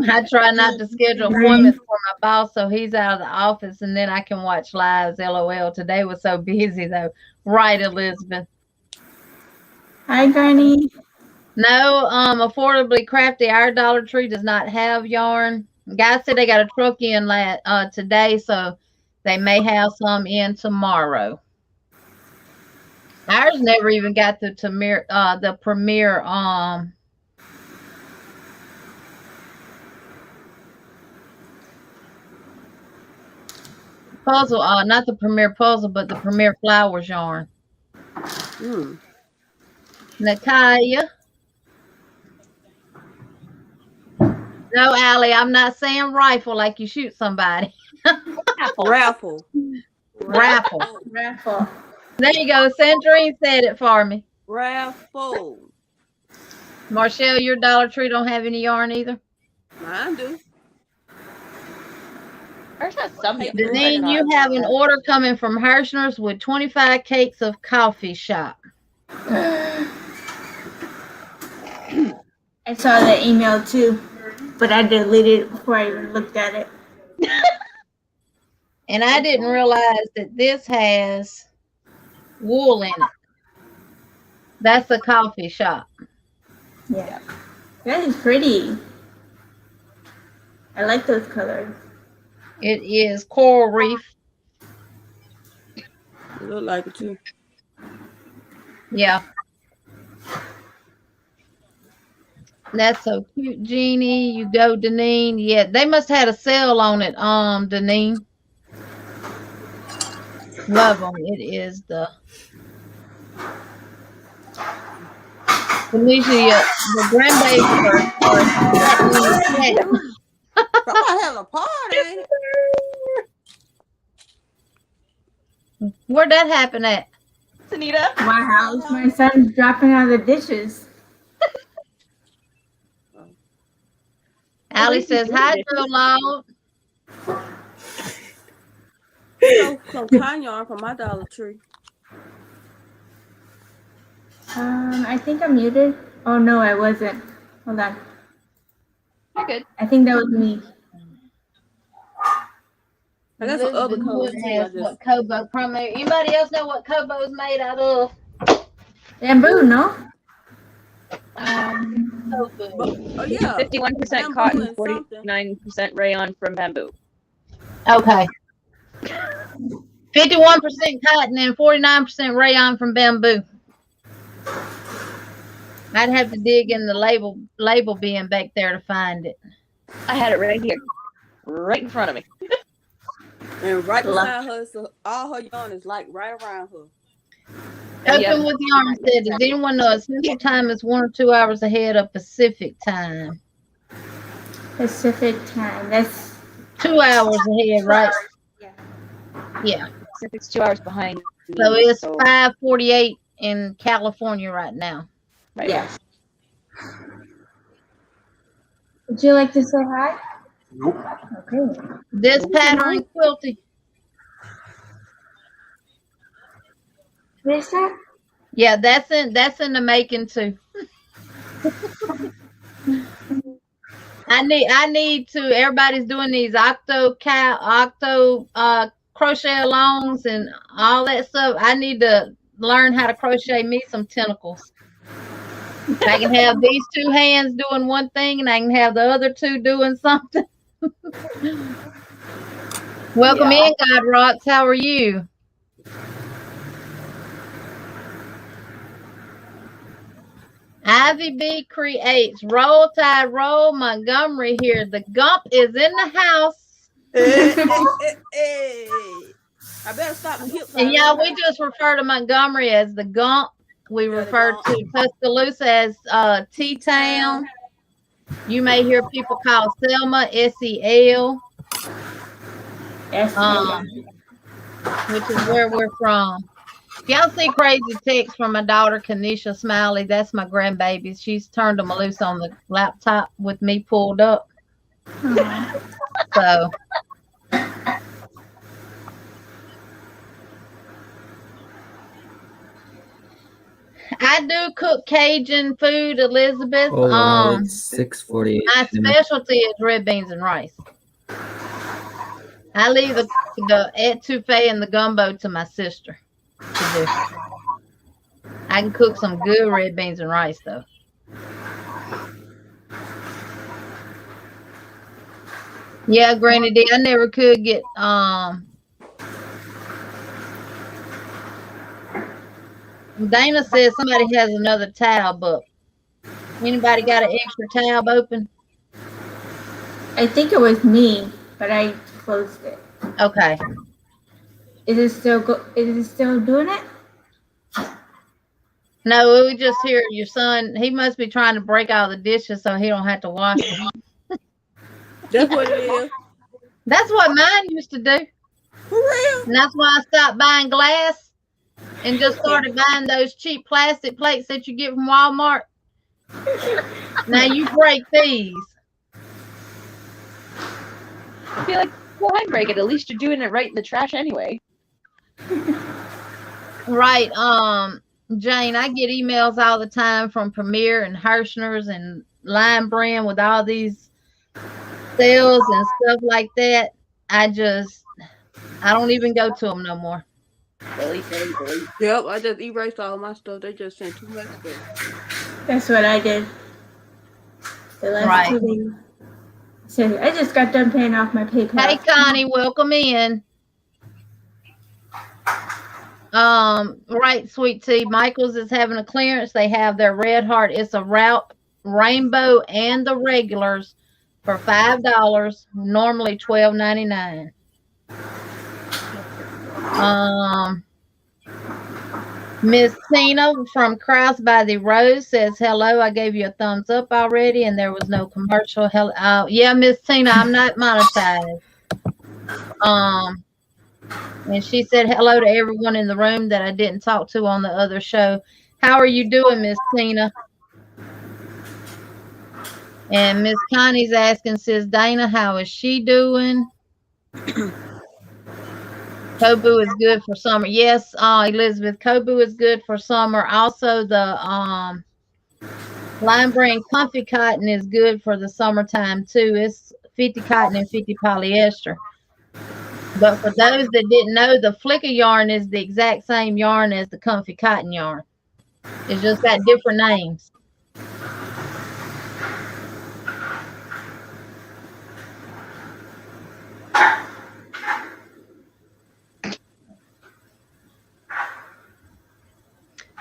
I try not to schedule appointments for my boss, so he's out of the office, and then I can watch lives. LOL. Today was so busy, though. Right, Elizabeth? Hi, Granny. No, Affordably Crafty, our Dollar Tree does not have yarn. Guys said they got a truck in today, so they may have some in tomorrow. Ours never even got the premier puzzle, not the premier puzzle, but the premier flowers yarn. Nakaya. No, Allie, I'm not saying rifle like you shoot somebody. Raffle. Raffle. There you go. Sandrine said it for me. Raffle. Marshall, your Dollar Tree don't have any yarn either? Mine do. Ours has some. Deneen, you have an order coming from Hirschner's with 25 cakes of coffee shop. I saw the email too, but I deleted it before I even looked at it. And I didn't realize that this has wool in it. That's a coffee shop. Yeah. That is pretty. I like those colors. It is coral reef. It look like it too. Yeah. That's so cute, Jeannie. You go, Deneen. Yeah, they must have had a sale on it, Deneen. Love them. It is the Felicia, the grandbaby are Somebody having a party, ain't it? Where'd that happen at? Sunita. My house. My son's dropping out the dishes. Allie says, hi, Joe Loud. Some cotton yarn from my Dollar Tree. I think I'm muted. Oh no, I wasn't. Hold on. You're good. I think that was me. I got some other Elizabeth colors Wood too. I has just what Kobo primary. Anybody else know what Kobo is made out of? Bamboo, no? Kobo. oh yeah, 51% bamboo cotton, and something. 49% rayon from bamboo. Okay. 51% cotton and 49% rayon from bamboo. I'd have to dig in the label bin back there to find it. I had it right here, right in front of me. And right beside her, so all her yarn is like right around her. Open with Yarn said, does anyone know Central Time is 1 or 2 hours ahead of Pacific Time? Pacific time. That's 2 hours ahead, right? Yeah. Pacific's 2 hours behind. So it's 5:48 in California right now. Right. yeah. Would you like to say hi? Nope. Okay. This pattern quilting. What is that? Yeah, that's in the making too. I need to. Everybody's doing these octo crochet alongs and all that stuff. I need to learn how to crochet me some tentacles. I can have these two hands doing one thing, and I can have the other two doing something. Welcome in, God Rocks. How are you? Ivy B creates. Roll Tide Roll Montgomery here. The Gump is in the house. Hey. I better stop the hip. And y'all, we just refer to Montgomery as the Gump. We refer to Tuscaloosa as T-Town. You may hear people call Selma S-E-L, which is where we're from. If y'all see crazy texts from my daughter, Kanisha Smiley, that's my grandbaby. She's turned them loose on the laptop with me pulled up. So. I do cook Cajun food, Elizabeth. Oh, wow, it's 6:48. My specialty is red beans and rice. I leave the etouffee and the gumbo to my sister to do. I can cook some good red beans and rice though. Yeah, Granny D, I never could get Dana says somebody has another tab up. Anybody got an extra tab open? I think it was me, but I closed it. Okay. Is it still doing it? No, we just hear your son. He must be trying to break all the dishes so he don't have to wash them. That's what it is. That's what mine used to do. For real? And that's why I stopped buying glass and just started buying those cheap plastic plates that you get from Walmart. Now you break these. I feel like, well, I break it. At least you're doing it right in the trash anyway. Right. Jane, I get emails all the time from Premier and Hirschner's and Lime Brand with all these sales and stuff like that. I don't even go to them no more. Yep, I just erased all my stuff. They just sent too much stuff. That's what I did. The last 2 days. So I just got done paying off my PayPal. Hey Connie, welcome in. Right, Sweet Tea. Michael's is having a clearance. They have their Red Heart. It's a route rainbow and the regulars for $5. Normally $12.99. Miss Tina from Krause by the Rose says hello. I gave you a thumbs up already, and there was no commercial. Yeah, Miss Tina, I'm not monetized. And she said hello to everyone in the room that I didn't talk to on the other show. How are you doing, Miss Tina? And Miss Connie's asking, says Dana, how is she doing? Kobu is good for summer. Yes, Elizabeth, Kobu is good for summer. Also, the Lime Brand Comfy Cotton is good for the summertime too. It's 50 cotton and 50 polyester. But for those that didn't know, the Flicker yarn is the exact same yarn as the Comfy Cotton yarn. It's just got different names.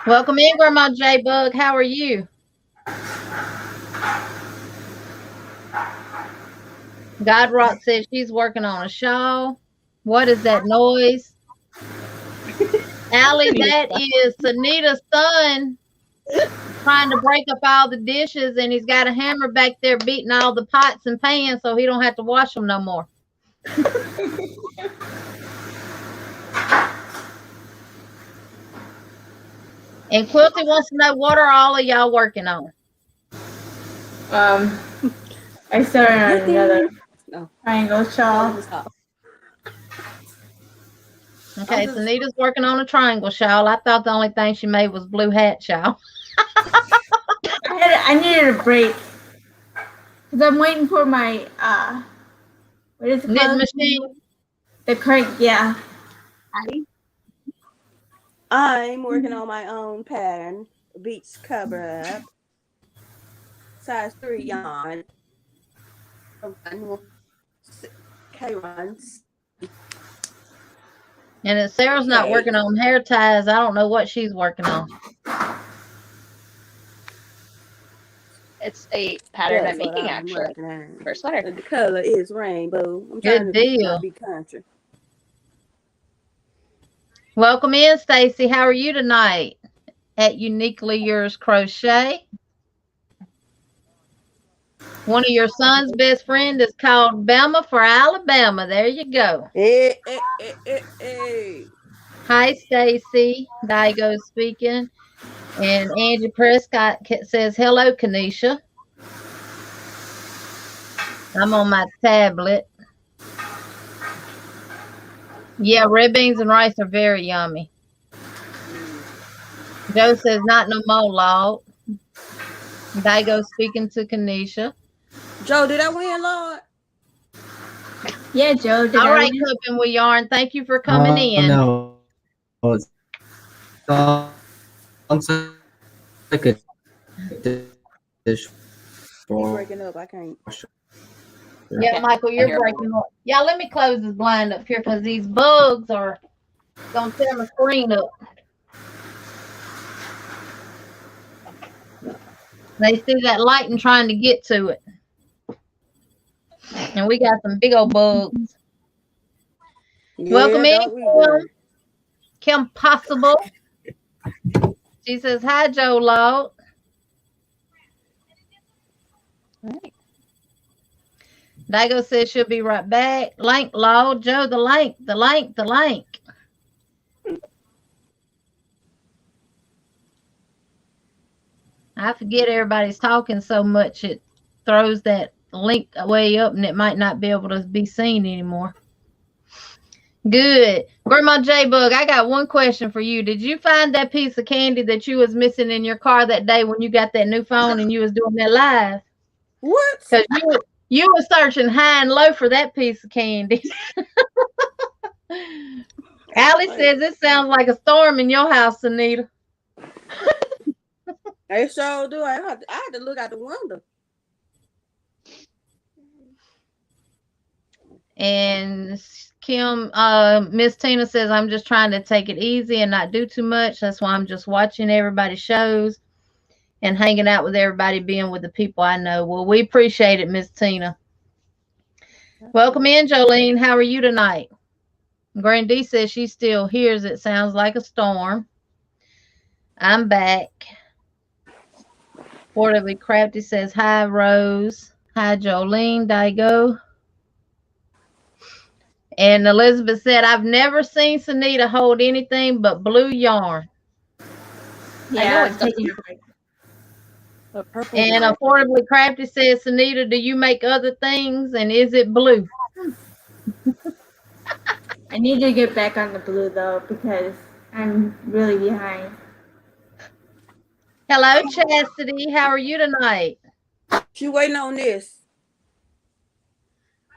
Welcome in, Grandma J Bug. How are you? Godrock says she's working on a shawl. What is that noise? Allie, that is Sunita's son trying to break up all the dishes, and he's got a hammer back there beating all the pots and pans so he don't have to wash them no more. And Quilty wants to know, what are all of y'all working on? I started on another triangle shawl. Okay, so Nita's working on a triangle shawl. I thought the only thing she made was blue hat shawl. I needed a break because I'm waiting for my what is it Knit called? machine. The crank, yeah. I'm working on my own pattern, beach cover up, size 3 yarn, K-runs. And if Sarah's not working on hair ties, I don't know what she's working on. It's a pattern I'm making actually for a sweater. The color is rainbow. I'm Good trying deal. to be country. Welcome in, Stacy. How are you tonight? At Uniquely Yours Crochet. One of your son's best friend is called Bama for Alabama. There you go. Hey. Hi, Stacy. Daigo speaking. And Angie Prescott says, hello, Kanisha. I'm on my tablet. Yeah, red beans and rice are very yummy. Joe says, not no more, Lord. Daigo speaking to Kanisha. Joe, did I win, Lord? Yeah, Joe. All right, Cooking with Yarn. Thank you for coming in. No. It's like a dish. You're breaking up. I can't. Yeah, Michael, you're breaking up. Yeah, let me close this blind up here because these bugs are going to tear my screen up. They see that light and trying to get to it. And we got some big old bugs. Yeah, Welcome in, Kim Possible. She says, hi, Joe Law. Right. Daigo says she'll be right back. Lank Law, Joe, the lank. I forget everybody's talking so much it throws that link way up and it might not be able to be seen anymore. Good. Grandma J Bug, I got one question for you. Did you find that piece of candy that you was missing in your car that day when you got that new phone and you was doing that live? What? Because you were searching high and low for that piece of candy. Allie says it sounds like a storm in your house, Anita. I sure do. I had to look out the window. And Kim, Miss Tina says, I'm just trying to take it easy and not do too much. That's why I'm just watching everybody's shows and hanging out with everybody, being with the people I know. Well, we appreciate it, Miss Tina. Welcome in, Jolene. How are you tonight? Grandy says she still hears it. Sounds like a storm. I'm back. Portably Crafty says, hi, Rose. Hi, Jolene. Daigo. And Elizabeth said, I've never seen Sunita hold anything but blue yarn. Yeah, it's taking And Affordably Crafty says, Sunita, do you make other things? And is it blue? I need to get back on the blue, though, because I'm really behind. Hello, Chastity. How are you tonight? She waiting on this.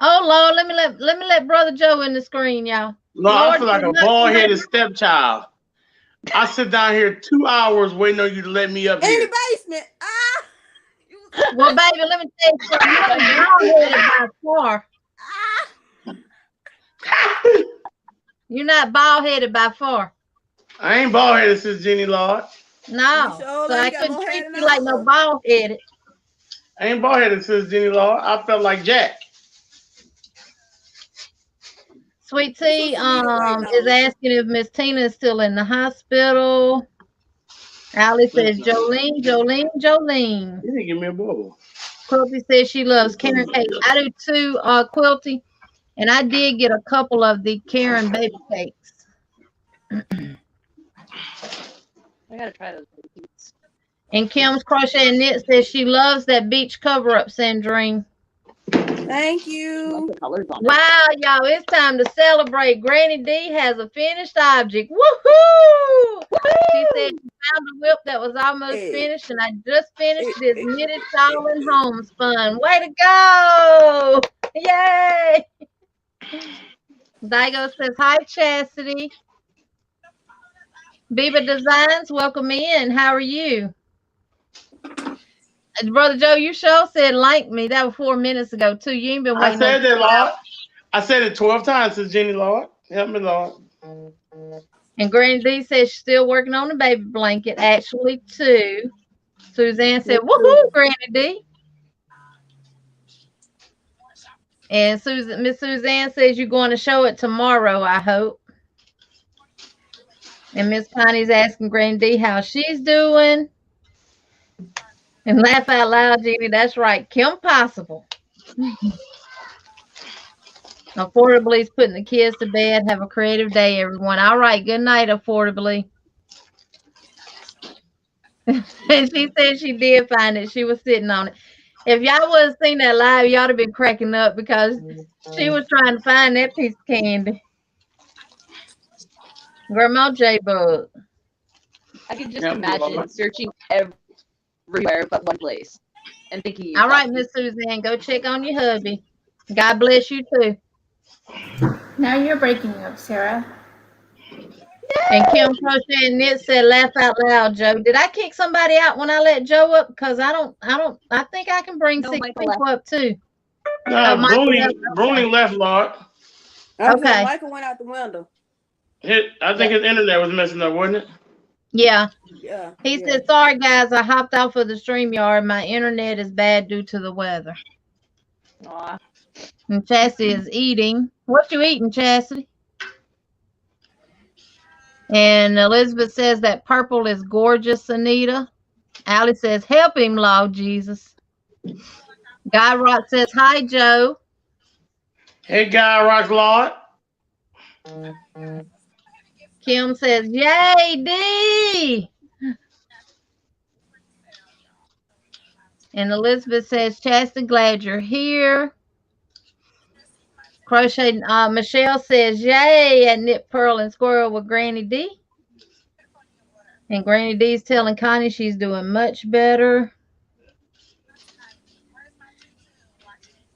Oh Lord, let me let Brother Joe in the screen, y'all. No, Lord, I feel like do a not bald-headed stepchild. I sit down here 2 hours waiting on you to let me up In here. the basement. Ah. Well, baby, let me tell you something. You ain't bald-headed by far. You're not bald-headed by far. I ain't bald-headed, Sis Jenny Lord. No. You sure So I ain't got couldn't more hair treat than you like all no of 'em. bald-headed. I ain't bald-headed, Sis Jenny Lord. I felt like Jack. Sweet This Tea was Samita waiting is on. asking if Miss Tina is still in the hospital. Allie says, Jolene. You didn't give me a bubble. Quilty says she loves Karen cakes. I do too, Quilty. And I did get a couple of the Karen baby cakes. I gotta try those cookies. And Kim's Crochet and Knit says she loves that beach cover-up, Sandrine. Thank Lots you. of colors on it. Wow, y'all, it's time to celebrate. Granny D has a finished object. Woohoo! She said she found a whip that was almost finished, and I just finished this knitted shawl and homespun. Way to go! Yay! Daigo says, hi, Chastity. Biba Designs, welcome in. How are you? Brother Joe, you sure said like me. That was 4 minutes ago, too. You ain't been I waiting said on that, Lord. I said it 12 times, Sis Jenny Lord. Help me, Lord. And Granny D says she's still working on the baby blanket. Actually, too. Suzanne said, woohoo, Granny D. And Miss Suzanne says you're going to show it tomorrow, I hope. And Miss Connie's asking Granny D how she's doing. And laugh out loud, Jeannie. That's right. Kim Possible. Affordably's putting the kids to bed. Have a creative day, everyone. All right. Good night, Affordably. And she said she did find it. She was sitting on it. If y'all would have seen that live, y'all would have been cracking up because she was trying to find that piece of candy. Grandma J-Bug. I can just imagine searching everywhere but one place and thinking you All right, found Miss Suzanne, go check on your hubby. God bless you too. Now you're breaking up, Sarah. And Kim Crochet and Knit said, laugh out loud, Joe. Did I kick somebody out when I let Joe up? Because I think I can bring No, 6 Michael people up too. Nah, Michael Bruning left, Lord. Okay. Michael went out the window. I think his internet was messing up, wasn't it? Yeah. Yeah. He said, sorry, guys, I hopped off of the StreamYard. My internet is bad due to the weather. Aw. And Chastity is eating. What you eating, Chastity? And Elizabeth says that purple is gorgeous, Anita. Allie says, help him, Lord Jesus. Guy Rock says, hi, Joe. Hey, Guy Rock, Lord. Kim says, yay, D. And Elizabeth says, Chastity, glad you're here. Crochet Michelle says, yay, at Knit Pearl and Squirrel with Granny D. And Granny D's telling Connie she's doing much better.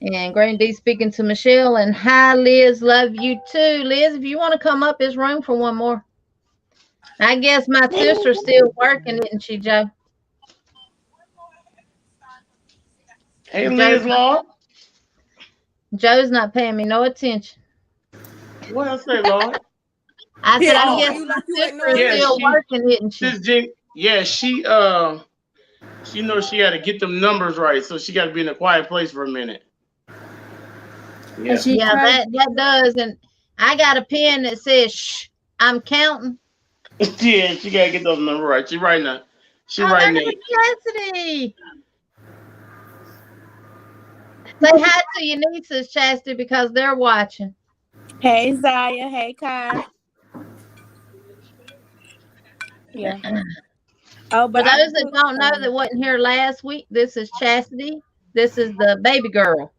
And Granny D speaking to Michelle. And hi, Liz, love you too. Liz, if you want to come up, there's room for one more. I guess my sister's still working, isn't she, Joe? Hey, Liz, Lord. Joe's not paying me no attention. What I say, Lord? I said, I guess my sister is still working, isn't she? She knows she got to get them numbers right, so she got to be in a quiet place for a minute. Yeah, that does. And I got a pen that says, shh, I'm counting. Yeah, she got to get those numbers right. She right now. She right now. Chastity. Say hi to your nieces, Chastity, because they're watching. Hey, Zaya. Hey, Kai. Yeah. Oh, but for those that don't know that wasn't here last week, this is Chastity. This is the baby girl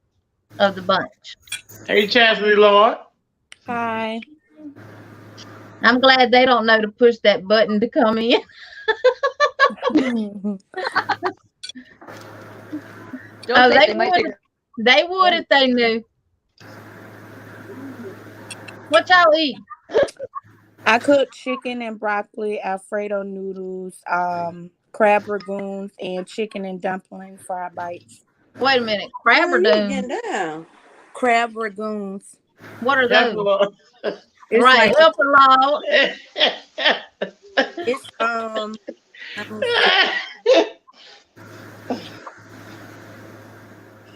of the bunch. Hey, Chastity, Lord. Hi. I'm glad they don't know to push that button to come in. They would if they knew. What y'all eat? I cooked chicken and broccoli, Alfredo noodles, crab ragoons, and chicken and dumpling fried bites. Wait a minute. Crab Girl, or you doom? getting down. Crab ragoons. What are Help those? Lord. It's Right. like Help the Lord. it's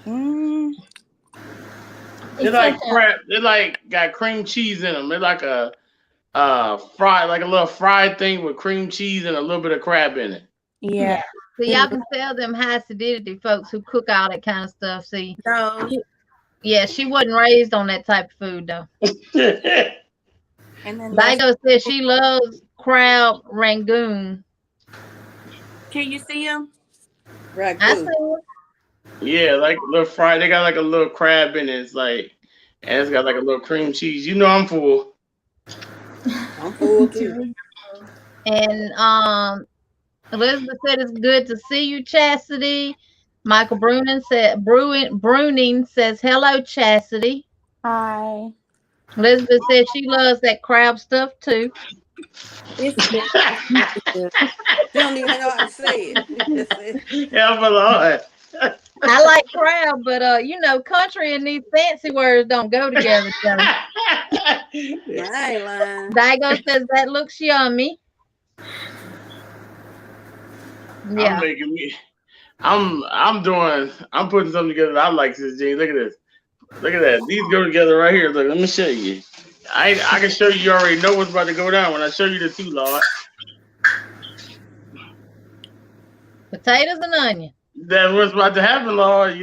mm, They're like crab. They're like got cream cheese in them. They're like a fried, like a little fried thing with cream cheese and a little bit of crab in it. yeah. So y'all can tell them high acidity folks who cook all that kind of stuff. See, No. yeah, she wasn't raised on that type of food though. And then Digo says she loves crab rangoon. can you see them? Right. I see it. Yeah, like a little fried. They got like a little crab in it. It's like, and it's got like a little cream cheese. You know I'm full. I'm full too. And Elizabeth said it's good to see you, Chastity. Michael Bruning says hello, Chastity. Hi. Elizabeth said she loves that crab stuff too. It's good. You don't even know how to say it. Help the Lord. I like crab, but you know, country and these fancy words don't go together. So. I ain't lying. Digo says that looks yummy. Yeah. I'm putting something together that I like, Sis Jean. Look at this. Look at that. These go together right here. Look, let me show you. I can show you. You already know what's about to go down when I show you the two, Lord. Potatoes and onion. That's what's about to happen, Lord.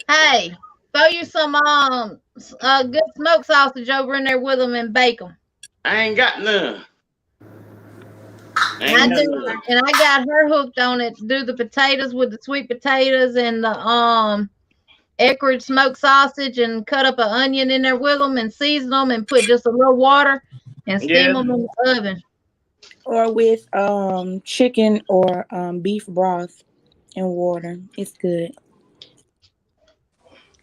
Hey, throw you some good smoked sausage over in there with them and bake them. I ain't got none. I do, and I got her hooked on it to do the potatoes with the sweet potatoes and the Eckrich smoked sausage, and cut up an onion in there with them and season them and put just a little water and steam them in the oven. Or with chicken or beef broth and water. It's good.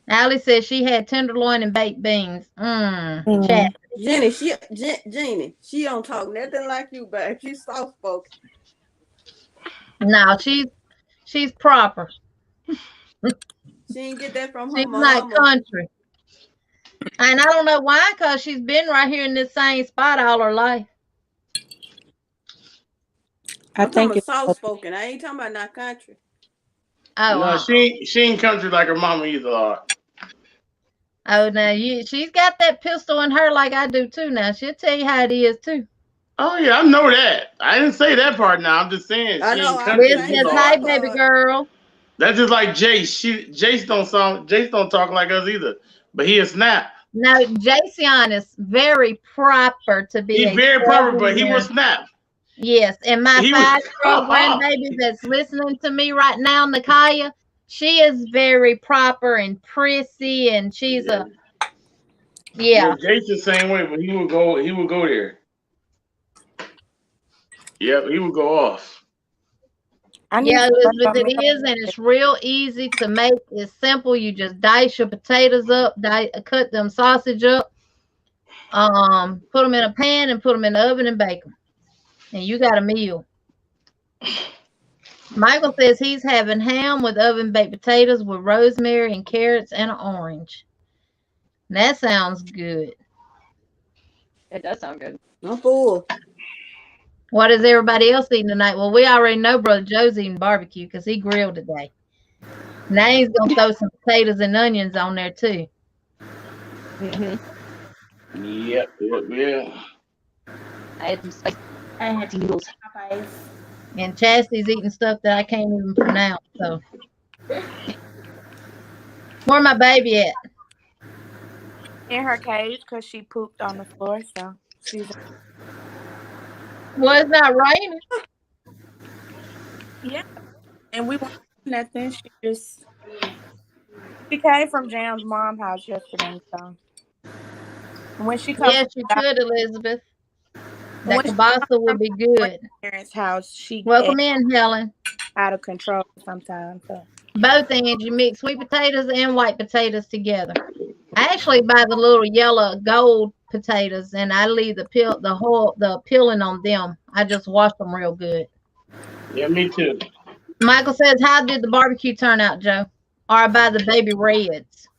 Allie says she had tenderloin and baked beans. Chat. Jenny, she don't talk nothing like you, babe. She's soft spoken. No, she's proper. She didn't get that from her She's mama. not country. And I don't know why, because she's been right here in this same spot all her life. I think it's soft spoken. I ain't talking about not country. Oh, no, she ain't country like her mama either, Lord. Oh, now she's got that pistol in her like I do too. Now she'll tell you how it is too. Oh yeah, I know that. I didn't say that part. Now I'm just saying. I know. It's just hi, baby girl. That's just like Jace. Jace don't talk like us either. But he a snap. No, Jason is very proper to be. He's very proper, but he will snap. Yes, and my 5-year-old grandbaby that's listening to me right now, Nakaya, she is very proper and prissy, and she's Yeah, Jake's the same way, but he would go there. Yep, he would go off. Yeah, Elizabeth, it is, and it's real easy to make. It's simple. You just dice your potatoes up, cut them sausage up, put them in a pan and put them in the oven and bake them. And you got a meal. Michael says he's having ham with oven baked potatoes with rosemary and carrots and an orange. And that sounds good. It does sound good. I'm full. What is everybody else eating tonight? Well, we already know Brother Joe's eating barbecue because he grilled today. Now he's going to throw some potatoes and onions on there too. Mm-hmm. Yep. I had some spicy noodles. And Chastity's eating stuff that I can't even pronounce. So, where my baby at? In her cage because she pooped on the floor. So she's. Well, it's not raining. Yeah, and we weren't nothing. She came from Jam's mom's house yesterday. So when she comes, Yes, you could, Elizabeth. That kielbasa would be good. Parents' house. She Welcome in, Helen. Out of control sometimes. So. Both ends, you mix sweet potatoes and white potatoes together. I actually buy the little yellow gold potatoes, and I leave the peeling on them. I just wash them real good. Yeah, me too. Michael says, "How did the barbecue turn out, Joe?" Or by the baby reds.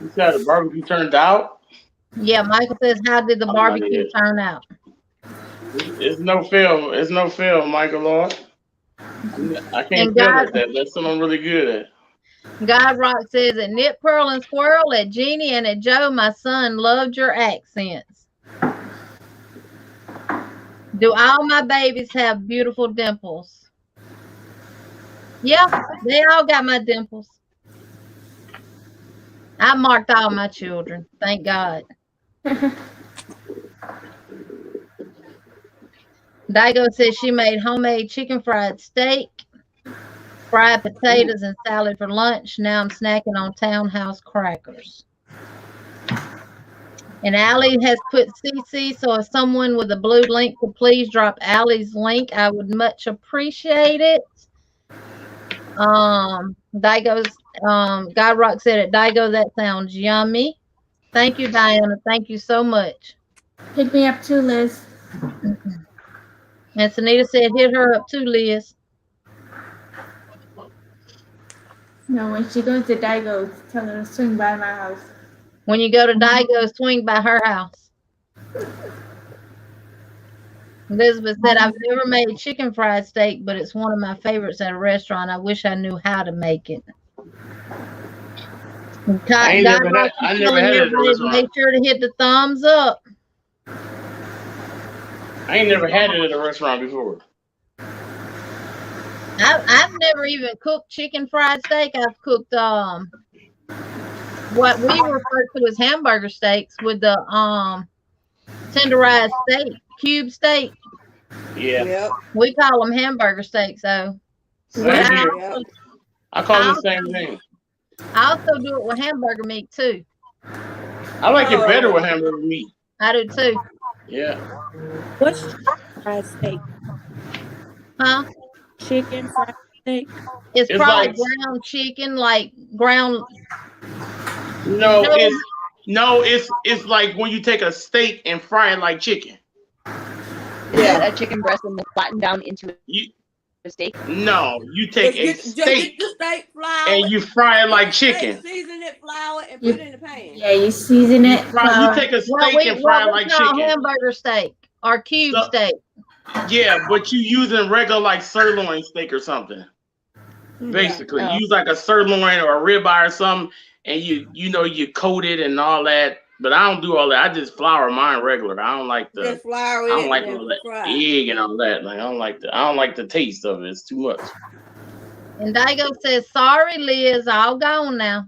You said the barbecue turned out? Yeah, Michael says, "How did the barbecue turn out?" It's no film. It's no film, Michael Lord. I can't tell at that. That's something I'm really good at. God Rock says, "At Knit Pearl and Squirrel, at Jeannie, and at Joe, my son loved your accents. Do all my babies have beautiful dimples?" Yeah, they all got my dimples. I marked all my children. Thank God. Daigo says she made homemade chicken fried steak, fried potatoes, and salad for lunch. Now I'm snacking on Townhouse crackers. And Allie has put CC, so if someone with a blue link could please drop Allie's link, I would much appreciate it. Daigo's God Rock said at Daigo, that sounds yummy. Thank you, Diana. Thank you so much. Pick me up too, Liz. And Sunita said, hit her up too, Liz. No, when she goes to Daigo's, tell her to swing by my house. When you go to Daigo, swing by her house. Elizabeth said, I've never made chicken fried steak, but it's one of my favorites at a restaurant. I wish I knew how to make it. I never had it at a restaurant. Make sure to hit the thumbs up. I ain't never had it at a restaurant before. I've never even cooked chicken fried steak. I've cooked what we refer to as hamburger steaks with the tenderized steak, cube steak. Yeah. Yep. We call them hamburger steaks, though. I call them the same thing. I also do it with hamburger meat too. I like it better with hamburger meat. I do too. Yeah. What's fried steak? Huh? Chicken fried steak? It's probably like ground chicken, like ground. No, it's like when you take a steak and fry it like chicken. Yeah, a chicken breast and then flatten down into a steak. No, you take a steak, the steak flour and you fry it like chicken. Season it, flour, and put it in the pan. Yeah, you season it. You take a steak and fry it like chicken. Hamburger steak or cube steak. Yeah, but you using regular like sirloin steak or something. Basically, you use like a sirloin or a ribeye or something, and you coat it and all that. But I don't do all that. I just flour mine regular. I don't like the flour. I don't like all that egg and all that. Like I don't like the taste of it. It's too much. And Daigo says, "Sorry, Liz, all gone now."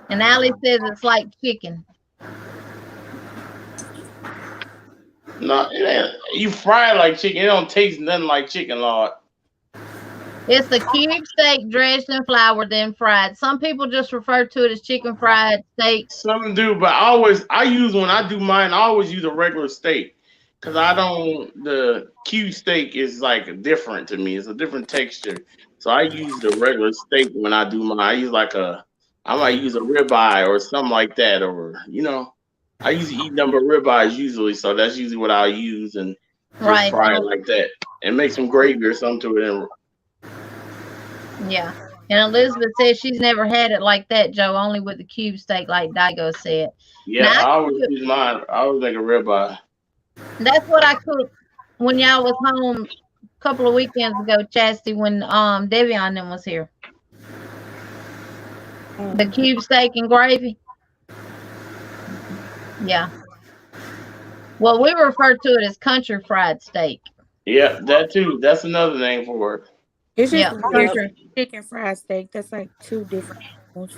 And Allie says it's like chicken. No, you fry it like chicken. It don't taste nothing like chicken, Lord. It's a cube steak dressed in flour, then fried. Some people just refer to it as chicken fried steak. Some do, but I use when I do mine, I always use a regular steak. Because the cube steak is like different to me. It's a different texture. So I use the regular steak when I do mine. I might use a ribeye or something like that. Or, I usually eat number ribeyes usually. So that's usually what I'll use and fry it like that. And make some gravy or something to it. Yeah. And Elizabeth says she's never had it like that, Joe, only with the cube steak, like Daigo said. Yeah, now, I always use mine. I always make a ribeye. That's what I cooked when y'all was home a couple of weekends ago, Chastity, when Devion and them was here. The cube steak and gravy. Yeah. Well, we refer to it as country fried steak. Yeah, that too. That's another name for it. It's just chicken fried steak. That's like two different things.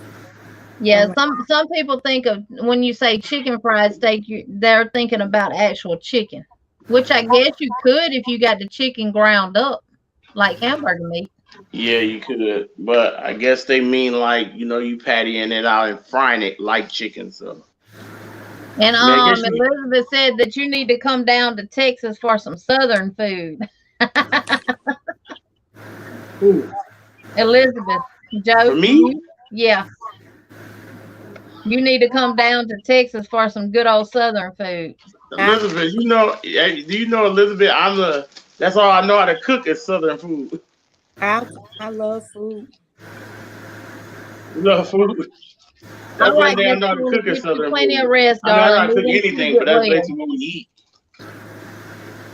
Yeah, some people think of when you say chicken fried steak, they're thinking about actual chicken, which I guess you could if you got the chicken ground up like hamburger meat. Yeah, you could, but I guess they mean like you pattying it out and frying it like chicken. So. And Elizabeth said that you need to come down to Texas for some Southern food. Who? Elizabeth, Joe. For me? Yeah. You need to come down to Texas for some good old Southern food. Elizabeth, do you know Elizabeth? That's all I know how to cook is Southern food. I love food. You love food? That's All one right, thing I Miss know how to Cooley, cook is get you Southern plenty food. of rest, I mean, I know how darling. to cook Move into anything, get but that's well. basically what we eat.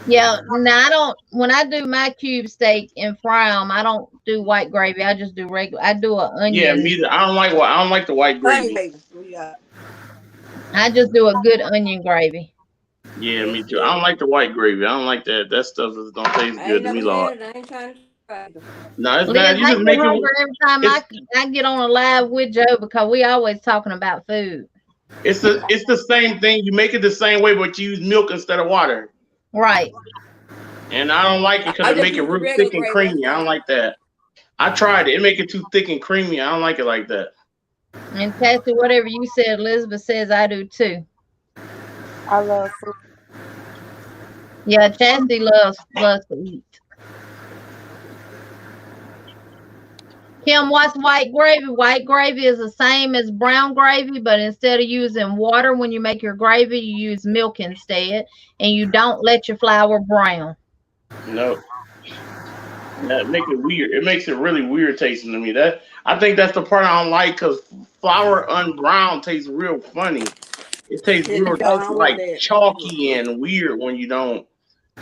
Yeah, now I don't. When I do my cube steak and fry them, I don't do white gravy. I just do regular. I do an Yeah, onion. me either. I don't like the white gravy. Hey, yeah. I just do a good onion gravy. Yeah, me too. I don't like the white gravy. I don't like that. That stuff just don't taste I good ain't to me, never Lord. had it. I ain't trying to try it. No, it's Liz, bad. You I just get make it. hungry every time It's I get on a live with Joe because we always talking about food. it's the same thing. You make it the same way, but you use milk instead of water. Right. And I don't like it because I it just make it use the real regular thick and gravy. creamy. I don't like that. I tried it. It make it too thick and creamy. I don't like it like that. And Cassie, whatever you said, Elizabeth says I do too. I love food. Yeah, Chastity loves to eat. Kim, what's white gravy? White gravy is the same as brown gravy, but instead of using water when you make your gravy, you use milk instead, and you don't let your flour brown. No. That make it weird. It makes it really weird tasting to me. I think that's the part I don't like because flour unbrowned tastes real funny. It tastes Yeah, real I don't want like that. chalky and weird when you don't.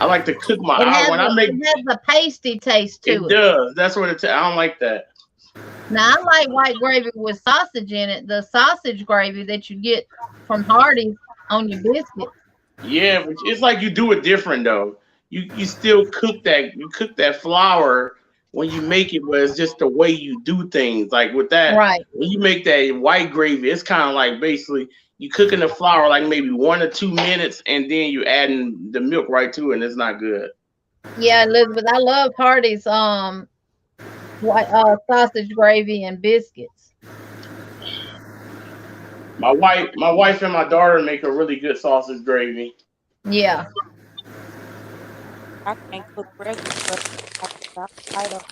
I like to cook my when I make It has a pasty taste to it it. does. That's what I don't like that. Now, I like white gravy with sausage in it. The sausage gravy that you get from Hardee's on your biscuit. Yeah, but it's like you do it different though. You still cook that flour when you make it, but it's just the way you do things. Like with that, Right. when you make that white gravy, it's kind of like basically you cooking the flour like maybe 1 or 2 minutes, and then you adding the milk right to it, and it's not good. Yeah, Elizabeth, I love Hardee's white sausage gravy and biscuits. My wife and my daughter make a really good sausage gravy. Yeah. I can't cook regular, but I don't.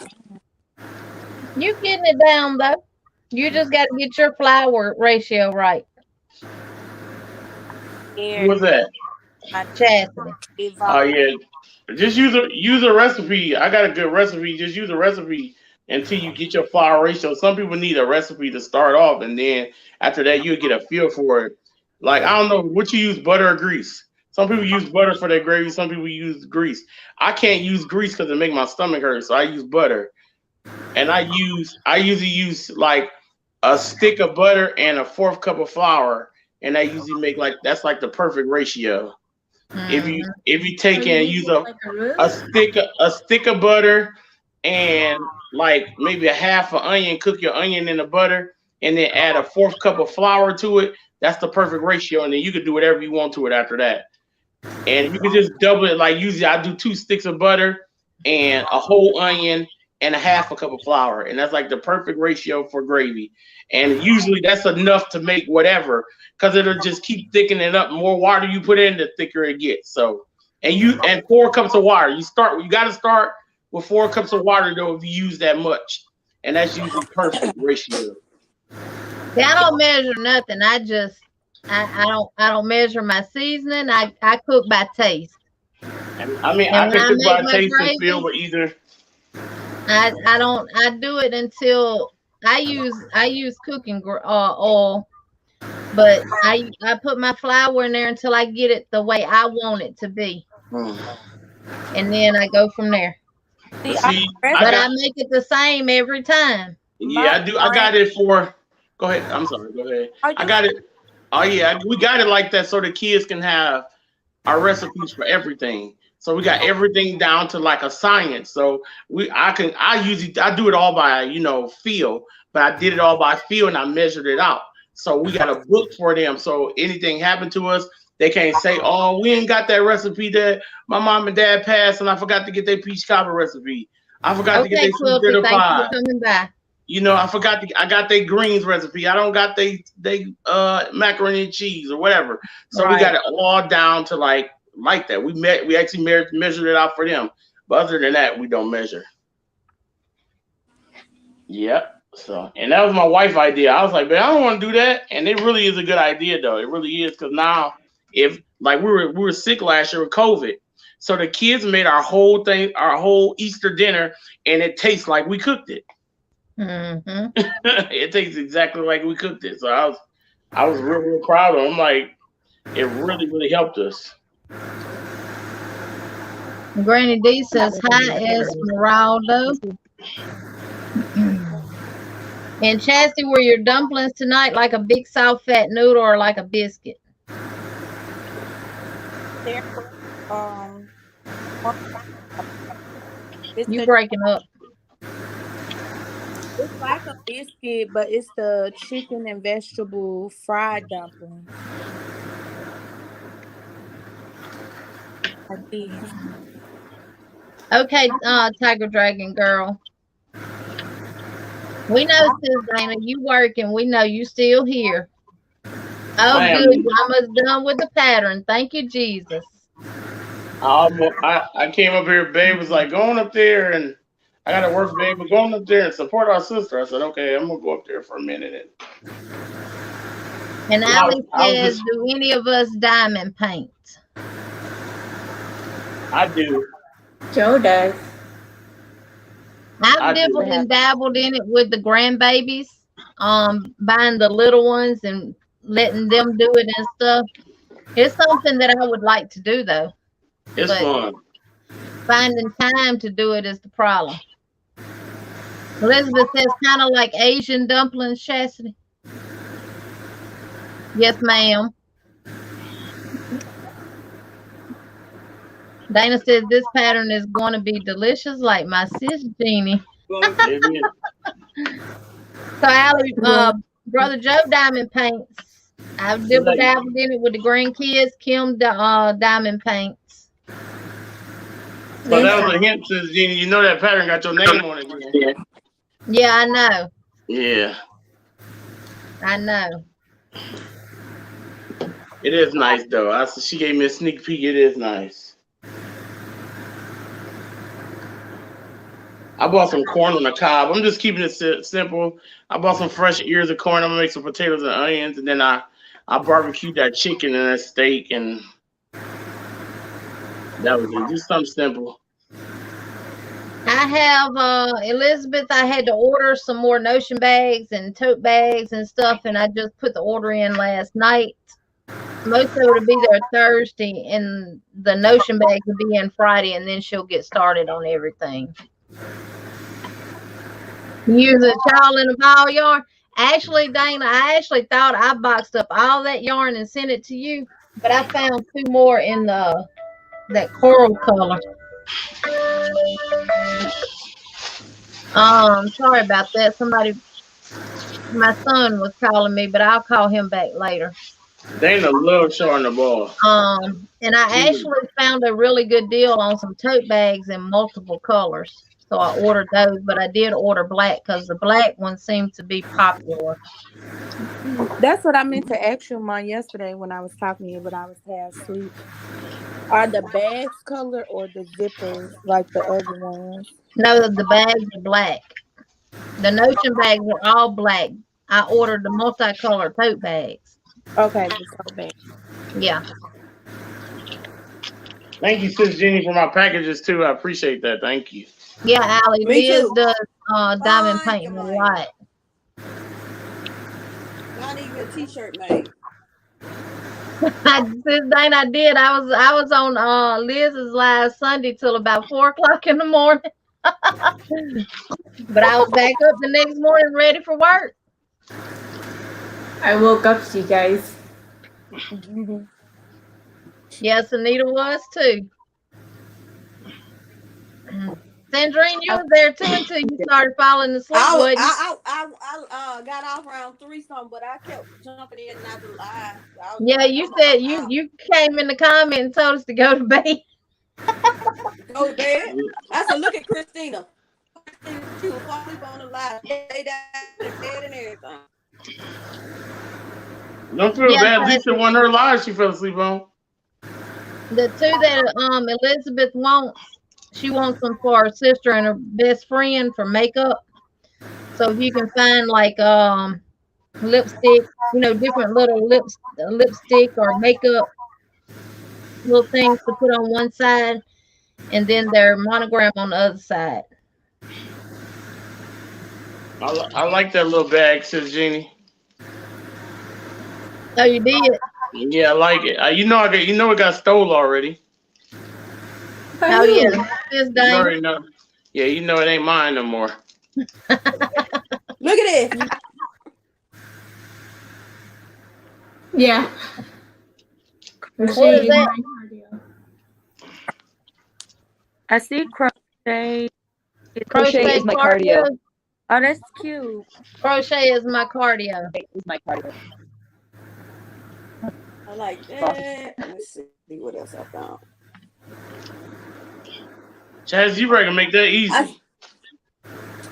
You getting it down though. You just got to get your flour ratio right. Who was that? Chastity. Oh yeah. Just use a recipe. I got a good recipe. Just use a recipe until you get your flour ratio. Some people need a recipe to start off, and then after that you'll get a feel for it. Like I don't know what you use, butter or grease. Some people use butter for their gravy. Some people use grease. I can't use grease because it make my stomach hurt, so I use butter. And I usually use like a stick of butter and a 1/4 cup of flour, and I usually make that's like the perfect ratio. If you take and use a stick of butter and like maybe a half an onion, cook your onion in the butter, and then add a 1/4 cup of flour to it, that's the perfect ratio, and then you can do whatever you want to it after that. And you can just double it. Like usually I do 2 sticks of butter and a whole onion and a 1/2 cup of flour, and that's like the perfect ratio for gravy. And usually that's enough to make whatever, because it'll just keep thickening it up. The more water you put in, the thicker it gets. So, and 4 cups of water. You got to start with 4 cups of water though if you use that much, and that's usually perfect ratio. See, I don't measure nothing. I don't measure my seasoning. I cook by taste. I mean, I can cook by taste and feel, but either. I do it until I use cooking oil, but I put my flour in there until I get it the way I want it to be, and then I go from there. See, I make it the same every time. Yeah, I do. I got it for. Go ahead. I'm sorry. Go ahead. I got it. Oh yeah, we got it like that so the kids can have our recipes for everything. So we got everything down to like a science. So I do it all by feel, but I did it all by feel and I measured it out. So we got a book for them. So anything happened to us, they can't say, "Oh, we ain't got that recipe that my mom and dad passed, and I forgot to get their peach cobbler recipe. I forgot to get their sweet potato pie. I forgot I got their greens recipe. I don't got they macaroni and cheese or whatever." So we got it all down to like that. We actually measured it out for them. But other than that, we don't measure. Yep. So, and that was my wife's idea. I was like, man, I don't want to do that. And it really is a good idea, though. It really is, because now, if like we were sick last year with COVID, so the kids made our whole Easter dinner, and it tastes like we cooked it. Mm-hmm. It tastes exactly like we cooked it. So I was real proud of them. I'm like, it really helped us. Granny D says, hi, Esmeralda. And Chastity, were your dumplings tonight like a big soft fat noodle or like a biscuit? You breaking up. It's like a biscuit, but it's the chicken and vegetable fried dumpling. Like these. Okay, Tiger Dragon girl. We know, Sis Dana, you working. We know you still here. Oh, good. Mama's done with the pattern. Thank you, Jesus. I came up here. Babe was like, going up there, and I got to work, babe. We're going up there and support our sister. I said, okay, I'm going to go up there for a minute. And Ali says, do any of us diamond paint? I do. Joe does. I've dibbled and dabbled in it with the grandbabies, buying the little ones and letting them do it and stuff. It's something that I would like to do, though. It's fun. Finding time to do it is the problem. Elizabeth says, kind of like Asian dumplings, Chastity. Yes, ma'am. Dana says this pattern is going to be delicious, like my sis Jeannie. So, Allie, Brother Joe diamond paints. I've dabbled in it with the grandkids. Kim diamond paints. So that was a hint, sis Jeannie. You know that pattern got your name on it. Yeah, I know. Yeah. I know. It is nice, though. She gave me a sneak peek. It is nice. I bought some corn on the cob. I'm just keeping it simple. I bought some fresh ears of corn. I'm gonna make some potatoes and onions, and then I barbecued that chicken and that steak, and that was it. Just something simple. I have Elizabeth. I had to order some more Notion bags and tote bags and stuff, and I just put the order in last night. Most of it will be there Thursday, and the Notion bags will be in Friday, and then she'll get started on everything. Use a child in a ball yarn. Actually, Dana, I actually thought I boxed up all that yarn and sent it to you, but I found 2 more in that coral color. Sorry about that. My son was calling me, but I'll call him back later. Dana loves showing the ball. And I actually found a really good deal on some tote bags in multiple colors. So I ordered those, but I did order black because the black one seems to be popular. That's what I meant to ask you, Mom, yesterday when I was talking to you, but I was half asleep. Are the bags colored or the zippers like the other ones? No, the bags are black. The Notion bags are all black. I ordered the multicolored tote bags. Okay, the tote bags. Yeah. Thank you, Sis Jeannie, for my packages too. I appreciate that. Thank you. Yeah, Allie, Liz does diamond painting a lot. I need a t-shirt made. Sis Dana, I did. I was on Liz's live Sunday till about 4:00 in the morning. But I was back up the next morning ready for work. I woke up to you guys. Yes, Anita was too. Sandrine, you was there too until you started falling asleep. I got off around 3 something, but I kept jumping in and out of the live. Yeah, you said you came in the comment and told us to go to bed. Go to bed. I said, look at Christina. She was falling asleep on the live. Lay down in bed and everything. Don't feel bad. At least it wasn't her live she fell asleep on. The 2 that Elizabeth wants, She wants them for her sister and her best friend for makeup. So if you can find like lipstick, different little lipstick or makeup little things to put on one side, and then their monogram on the other side. I like that little bag, says Jeannie. Oh, you did? Yeah, I like it. It got stole already. Oh yeah, this You day. already know. Yeah, it ain't mine no more. Look at this. Yeah. What is that? I see crochet. Crochet is my cardio. Oh, that's cute. Crochet is my cardio. Is my cardio. I like that. Let's see what else I found. Chaz, you reckon make that easy?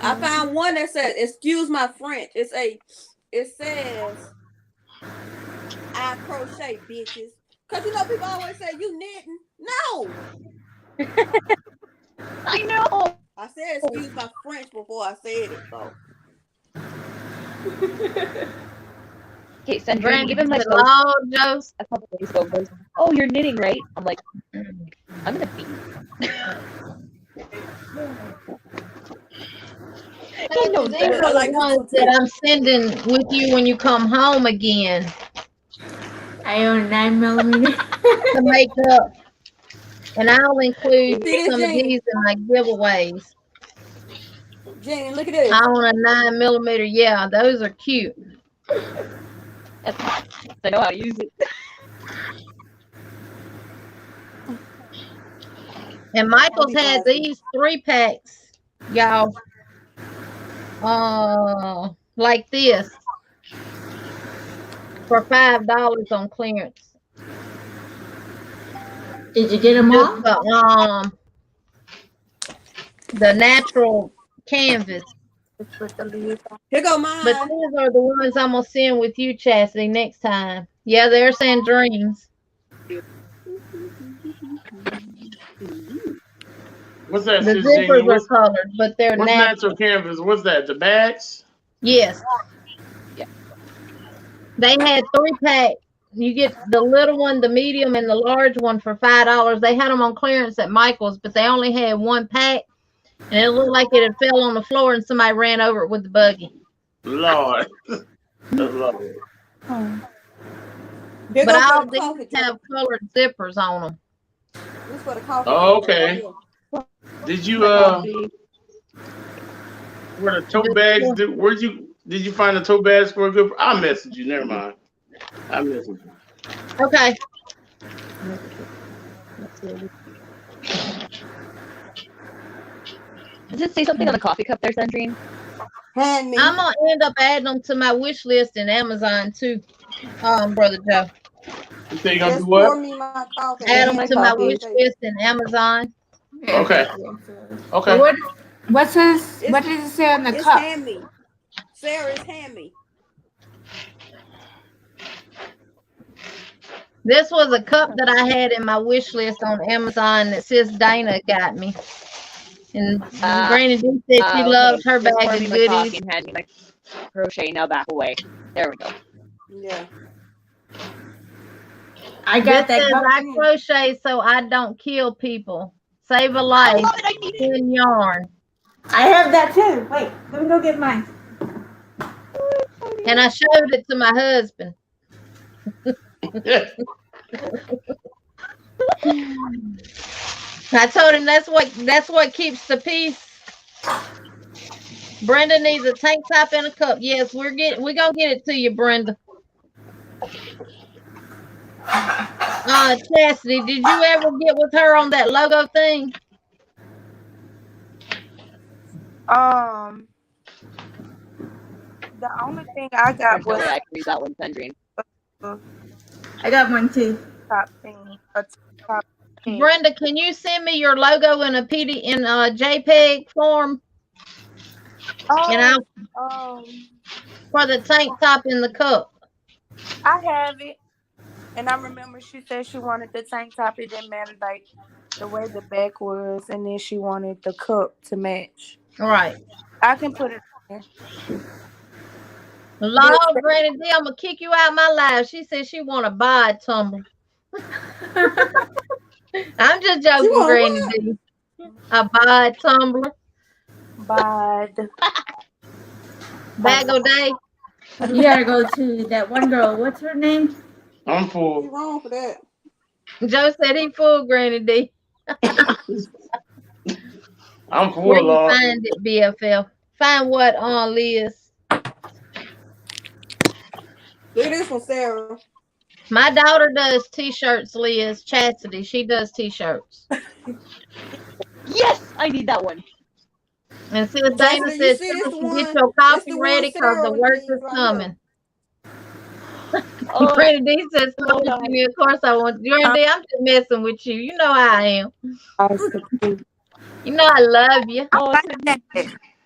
I found one that says, "Excuse my French." It says, "I crochet, bitches." Cause people always say you knitting. No, I know. I said excuse my French before I said it though. Okay, Sandrine, Brandon, give him my hello, Joseph. a couple days ago. Goes, oh, you're knitting, right? I'm like, I'm gonna be. He knows These better. are the ones that I'm sending with you when you come home again I own 9mm. to make up. And I'll include See this, some of Jane? these in my giveaways. Jenny, look at this. I own a 9mm. Yeah, those are cute. I know how to use it. And Michael's had these 3-packs, y'all. Like this for $5 on clearance. Did you get them all? Just the natural canvas. Here go mine. But these are the ones I'm gonna send with you, Chastity, next time. Yeah, they're Sandrine's. What's that, The sis Jeannie? zippers are colored, but they're What's natural. natural canvas? What's that? The bags? Yes. Yeah. They had 3-pack. You get the little one, the medium, and the large one for $5. They had them on clearance at Michael's, but they only had 1 pack, and it looked like it had fell on the floor and somebody ran over it with the buggy. Lord. Lord. Here But go all for the coffee these have colored zippers on them. This for the coffee. Oh, okay. Did you where the tote bags do? Did you find the tote bags for a good? I'll message you. Never mind. I message you. Okay. Does it say something on the coffee cup there, Sandrine? Hand me. I'm gonna end up adding them to my wish list in Amazon too, Brother Joe. You say you gonna Just do what? pour me my coffee. Add them my to my coffee. wish list in Amazon. Okay. Okay. What does it say on the It's cup? hand me. Sarah's hand me. This was a cup that I had in my wish list on Amazon that says Dana got me. And Granny D said she loves her Just bag pour of me my coffee goodies. and hand me my crochet. Now back away. There we go. Yeah. I This got that says cup. I crochet so I don't kill people. Save a life in yarn. I have that too. Wait, let me go get mine. And I showed it to my husband. I told him that's what keeps the peace. Brenda needs a tank top and a cup. Yes, we're gonna get it to you, Brenda. Chastity, did you ever get with her on that logo thing? The only thing I got There's no was way I can read that one, Sandrine. I got one too. top thing. A top thing. Brenda, can you send me your logo in a JPEG form? And for the tank top and the cup. I have it. And I remember she said she wanted the tank top. It didn't matter. Like, the way the back was, and then she wanted the cup to match. All right. I can put it in. Lord, Granny D, I'm gonna kick you out my life. She said she want to buy a tumbler. I'm just joking, want Granny D. A buy tumbler. By the Bag o' day. You gotta go to that one girl. What's her name? I'm You full. wrong for that. Joe said he full, Granny D. I'm full, Where you Lord. find it, BFL? Find what on Liz? Look at this one, Sarah. My daughter does t-shirts, Liz. Chastity, she does t-shirts. Yes, I need that one. And since Dana Chastity, you says, see this the one? get your That's coffee the one ready because the Sarah work needs is right coming. Oh, Granny D says, "Come to me. Of course I want you. Granny D, I'm just messing with you. You know how I am. You know I love you. oh,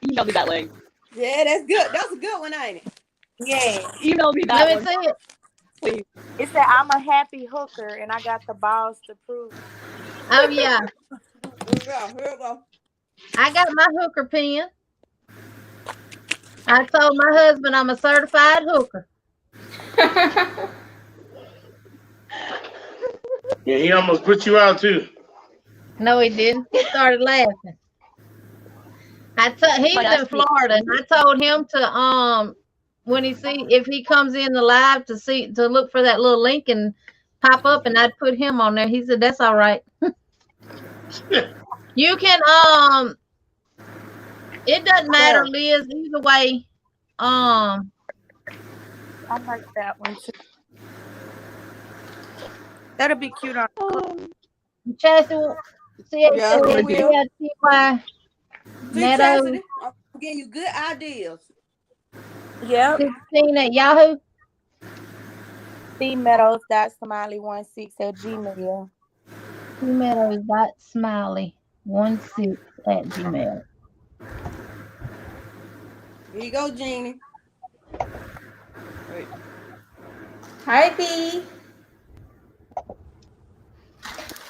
email me that link. Yeah, that's good. That's a good one, ain't it? yeah. Email me that Let one, me see it. please. It said I'm a happy hooker, and I got the balls to prove it. Oh yeah, Here we go. I got my hooker pin. I told my husband I'm a certified hooker. Yeah, he almost put you out too. No, he didn't. He started laughing. He's in Florida, and I told him to when if he comes in the live to look for that little link and pop up, and I'd put him on there. He said that's all right. You can it doesn't matter, Liz. Either way, I like that one too. That'll be cute on. Chastity, Yeah, we will. C-H-A-S-T-Y, See, Meadows, Chastity, I'm giving you good ideas. Yep. 16 at Yahoo. cmeadows.smiley16@gmail. Meadows.smiley16@gmail. Here you go, Jeannie. Hi, B.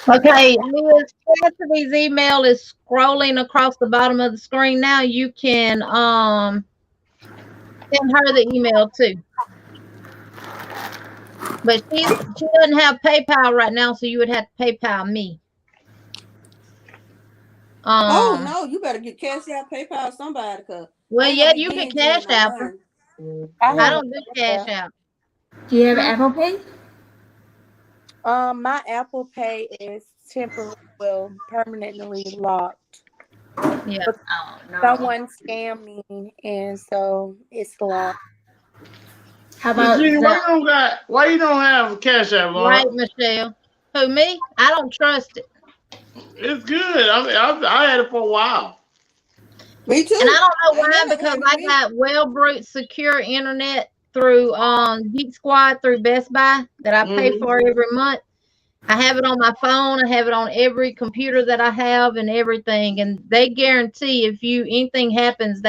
Okay, Liz, Chastity's email is scrolling across the bottom of the screen now. You can send her the email too. But she doesn't have PayPal right now, so you would have to PayPal me. Oh no, you better get Cash App, PayPal, somebody. Well, yeah, you can Cash App her. I don't do Cash App. Do you have Apple Pay? My Apple Pay is permanently locked. Yeah. Oh, no. Someone scammed me, and so it's locked. How about Jeannie, Zelle? why you don't have Cash App, Lord? Right, Michelle. Who, me? I don't trust it. It's good. I had it for a while. Me too. And I don't know why, never because had I me. got Wellbrute secure internet through Geek Squad through Best Buy that I pay for every month. I have it on my phone. I have it on every computer that I have and everything. And they guarantee if anything happens,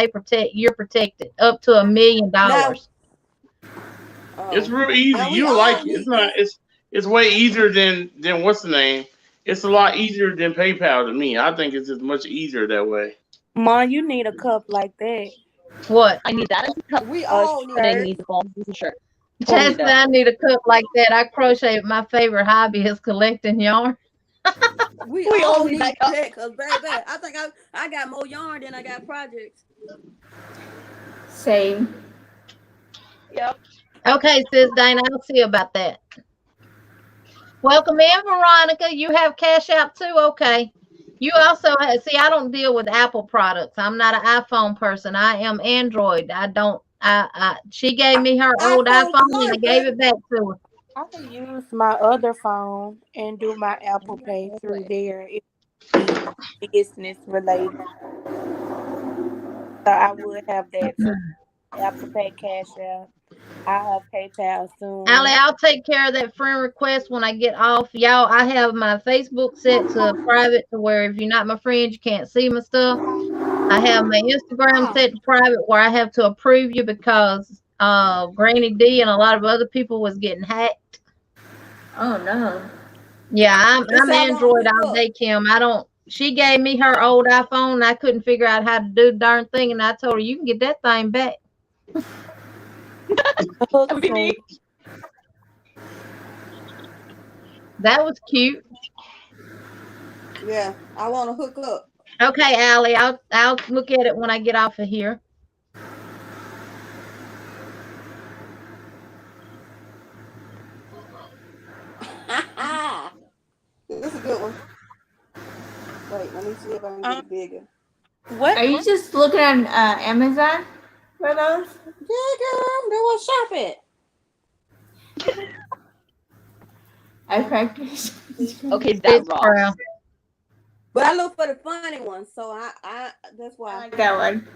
you're protected up to $1 million. It's real easy. You like it. It's way easier than what's the name? It's a lot easier than PayPal to me. I think it's just much easier that way. Mom, you need a cup like that. What? I need that as a cup. We all need And I it. need the balls as a shirt. Chastity, I need a cup like that. I crochet. My favorite hobby is collecting yarn. We all all need need that that, cup. cause baby, I think I got more yarn than I got projects. Same. Yep. Okay, sis Dana, I'll see about that. Welcome in, Veronica. You have Cash App too? Okay. You also see, I don't deal with Apple products. I'm not an iPhone person. I am Android. She gave me her old iPhone and I gave it back to her. I can use my other phone and do my Apple Pay through there if it's business related. So I would have that too. Apple Pay, Cash App. I have PayPal soon. Allie, I'll take care of that friend request when I get off. Y'all, I have my Facebook set to private to where if you're not my friend, you can't see my stuff. I have my Instagram set to private where I have to approve you because Granny D and a lot of other people was getting hacked. Oh, no. Yeah, I'm That's how I wanna Android hook all up. day, Kim. I don't. She gave me her old iPhone. And I couldn't figure out how to do the darn thing, and I told her you can get that thing back. Hook That would be so me. That was cute. Yeah, I want to hook up. Okay, Allie, I'll look at it when I get off of here. This is a good one. Wait, let me see if I can get it bigger. what? Are you just looking on Amazon for those? Yeah, girl, they want shop it. I practice. Okay, that It's Ross. brown. But I look for the funny ones, so I that's I why. like that one.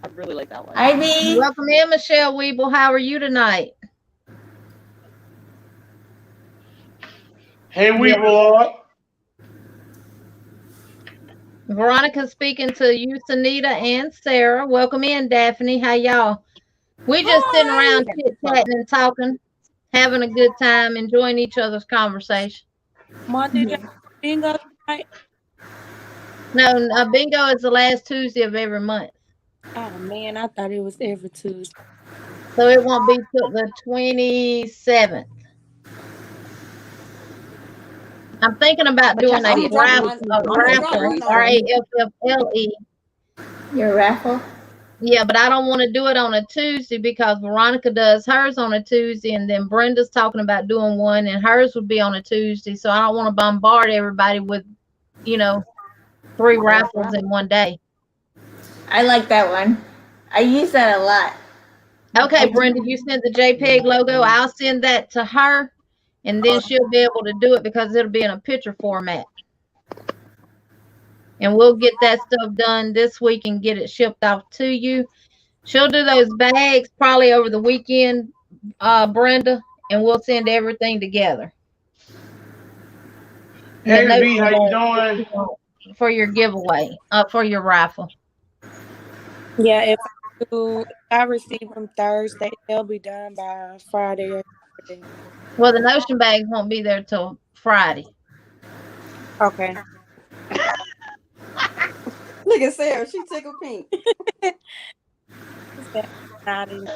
I really like that one. Ivy. Welcome in, Michelle Weeble. How are you tonight? Hey, Weeble. Veronica speaking to you, Sunita and Sarah. Welcome in, Daphne. How y'all? We just sitting around chit-chatting and talking, having a good time, enjoying each other's conversation. Mom, did you bingo tonight? No, bingo is the last Tuesday of every month. Oh man, I thought it was every Tuesday. So it won't be till the 27th. I'm thinking about But doing a Chastity, it's raffle, really R-A-F-F-L-E. Your raffle. Yeah, but I don't want to do it on a Tuesday because Veronica does hers on a Tuesday, and then Brenda's talking about doing one, and hers would be on a Tuesday. So I don't want to bombard everybody with, 3 raffles in one day. I like that one. I use that a lot. Okay, Brenda, you sent the JPEG logo. I'll send that to her, and then she'll be able to do it because it'll be in a picture format. And we'll get that stuff done this week and get it shipped off to you. She'll do those bags probably over the weekend, Brenda, and we'll send everything together. Hey, The V, how you doing? for your giveaway, for your raffle. Yeah, if I receive them Thursday, they'll be done by Friday or Saturday. Well, the notion bags won't be there till Friday. Okay. Look at Sarah, she tickled pink. Not in-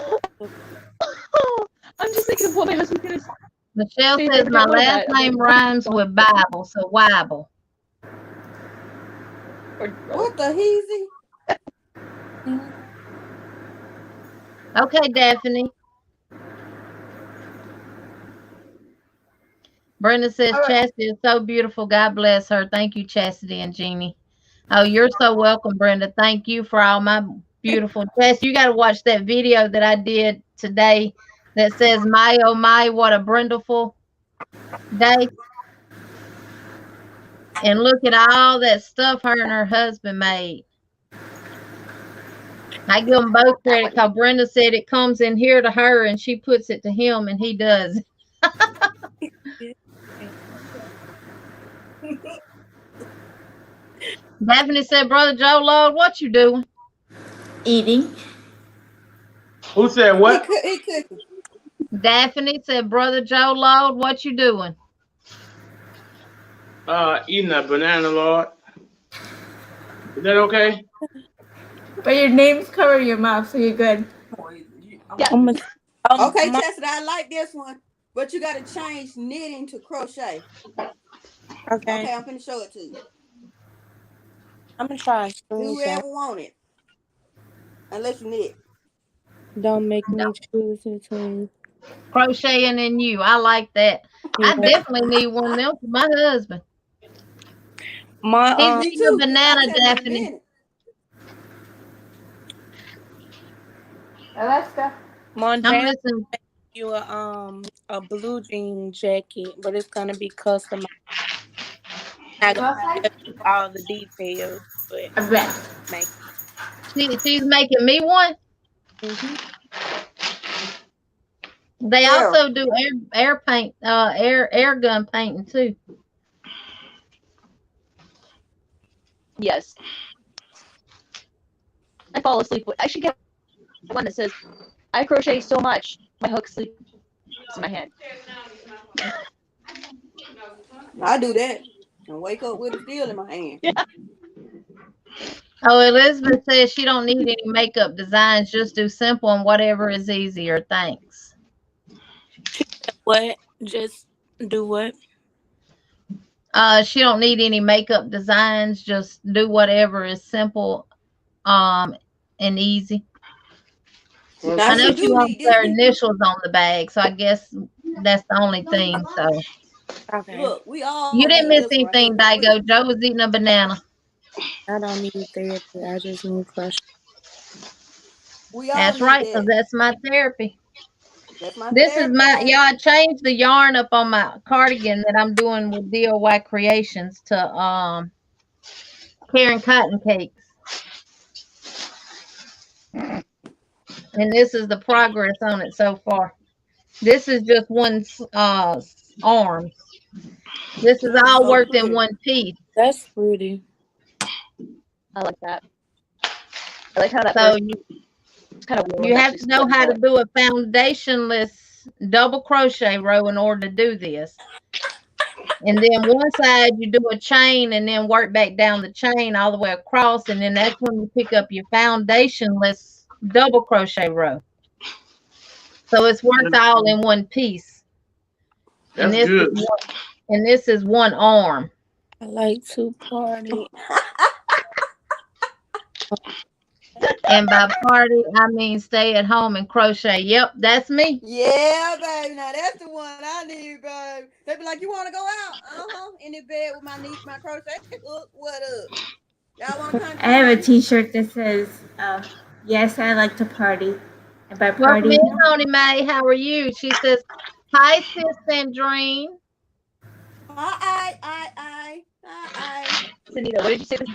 I'm just thinking of what my husband's gonna say. Michelle See, says they my know last that. name rhymes with Bible, so Weible. What the heezy? Okay, Daphne. Brenda says Chastity is so beautiful. God bless her. Thank you, Chastity and Jeannie. Oh, you're so welcome, Brenda. Thank you for all my beautiful Chastity. You got to watch that video that I did today that says, "My oh my, what a Brendaful day." And look at all that stuff her and her husband made. I give them both credit because Brenda said it comes in here to her and she puts it to him and he does. Daphne said, "Brother Joe Lord, what you doing?" Eating. Who said what? He cooking. Daphne said, "Brother Joe Lord, what you doing?" Eating a banana, Lord. Is that okay? But your names cover your mouth, so you're good. Okay, Chastity, I like this one, but you got to change knitting to crochet. Okay, I'm gonna show it to you. I'm gonna try. Whoever want it, unless you knit. Don't make me choose between Crocheting and you. I like that. I definitely need one of them for my husband. He's a banana, Daphne. Alaska. Montana you a blue jean jacket, but it's gonna be customized. I got all the details, but she's making me one. They also do air paint, air gun painting too. Yes. I fall asleep. I should get one that says, "I crochet so much, my hook sleeps in my hand." I do that and wake up with it still in my hand. Yeah. Oh, Elizabeth says she don't need any makeup designs. Just do simple and whatever is easier. Thanks. What? Just do what? She don't need any makeup designs. Just do whatever is simple, and easy. Well, Now I know she she do wants need this. their initials on the bag, so I guess that's the only thing. So Okay. Look, we all you didn't need miss this one right anything, here. Daigo. Joe was eating a banana. I don't need therapy. I just need crush. We all That's need right, because that. that's my therapy. That's my This is therapy. my y'all. I changed the yarn up on my cardigan that I'm doing with DIY Creations to Karen Cotton Cakes, and this is the progress on it so far. This is just one arm. This is all So worked in pretty. one piece. That's pretty. I like that. I like how that So first kind of warm. you have to know how to do a foundationless double crochet row in order to do this. And then one side you do a chain and then work back down the chain all the way across, and then that's when you pick up your foundationless double crochet row. So it's worked all in one piece. That's And good. this is one arm. I like to party. And by party, I mean stay at home and crochet. Yep, that's me. Yeah, baby. Now that's the one I need, baby. They be like, you want to go out? In the bed with my niece, my crochet hook. What up? Y'all want to come? I have a T-shirt that says, "Yes, I like to party." And by Welcome party, in, Tony May. How are you? She says, hi, sis Sandrine. Hi. Sunita, what did you say? The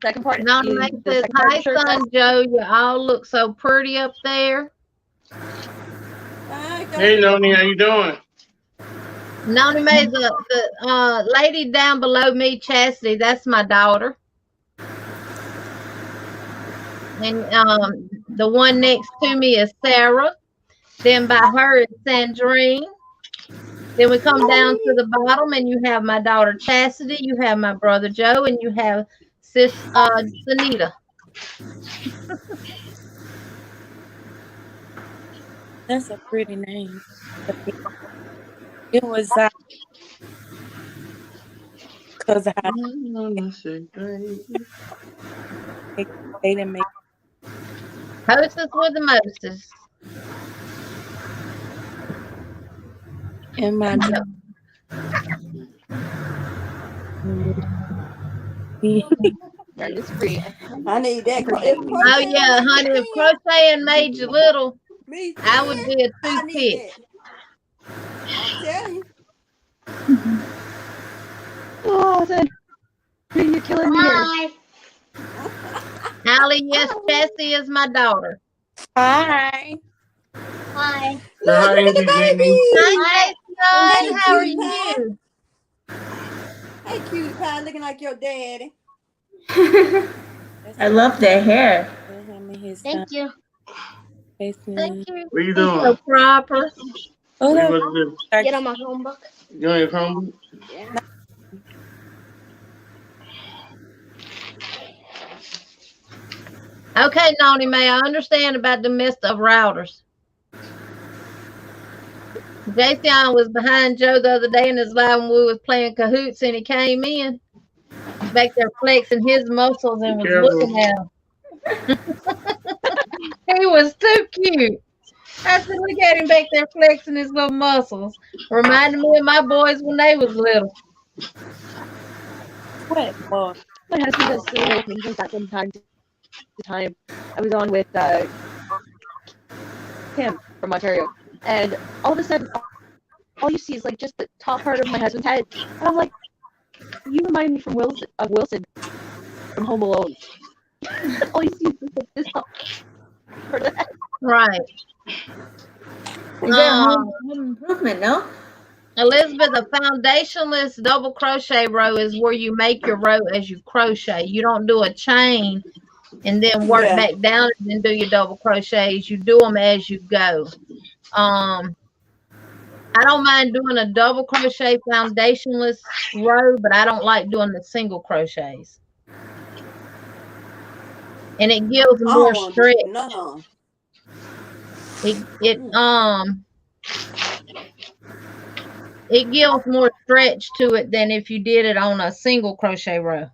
second part. Noni May says, hi, son Joe. You all look so pretty up there. Hey, Noni, how you doing? Noni May, the lady down below me, Chastity, that's my daughter. And the one next to me is Sarah. Then by her is Sandrine. Then we come down to the bottom and you have my daughter Chastity, you have my brother Joe, and you have sis Sunita. That's a pretty name. It was because I they didn't make Hostess with the mostest. in my That is free. I need that. Oh yeah, honey, if crocheting made you little, I would be a toothpick. I'm telling you. Oh, you're killing me. Hi. Allie, yes, Chastity is my daughter. Hi. Hi. Hi, Auntie Jamie. Hi, son. How are you? Hey, cutie pie, looking like your daddy. I love their hair. Thank you. Thank you. What are you So doing? proper. Oh, What no. you about to do? Get on my Chromebook. You on your Chromebook? Yeah. Okay, Noni May, I understand about the mist of routers. Jason was behind Joe the other day in his live when we was playing Cahoots, and he came in back there flexing his muscles and was looking at him. He was too cute. I said, look at him back there flexing his little muscles. Reminded me of my boys when they was little. What? Oh, My husband does silly little things like that from time to time. I was on with Tim from Ontario, and all of a sudden, all you see is like just the top part of my husband's head, and I'm like, you remind me from Wilson from Home Alone. All you see is just like this top part of the head. Right. Is that home improvement? No. Elizabeth, a foundationless double crochet row is where you make your row as you crochet. You don't do a chain and then work back down and then do your double crochets. You do them as you go. I I don't mind doing a double crochet foundationless row, but I don't like doing the single crochets. And it gives more stretch. No. It gives more stretch to it than if you did it on a single crochet row.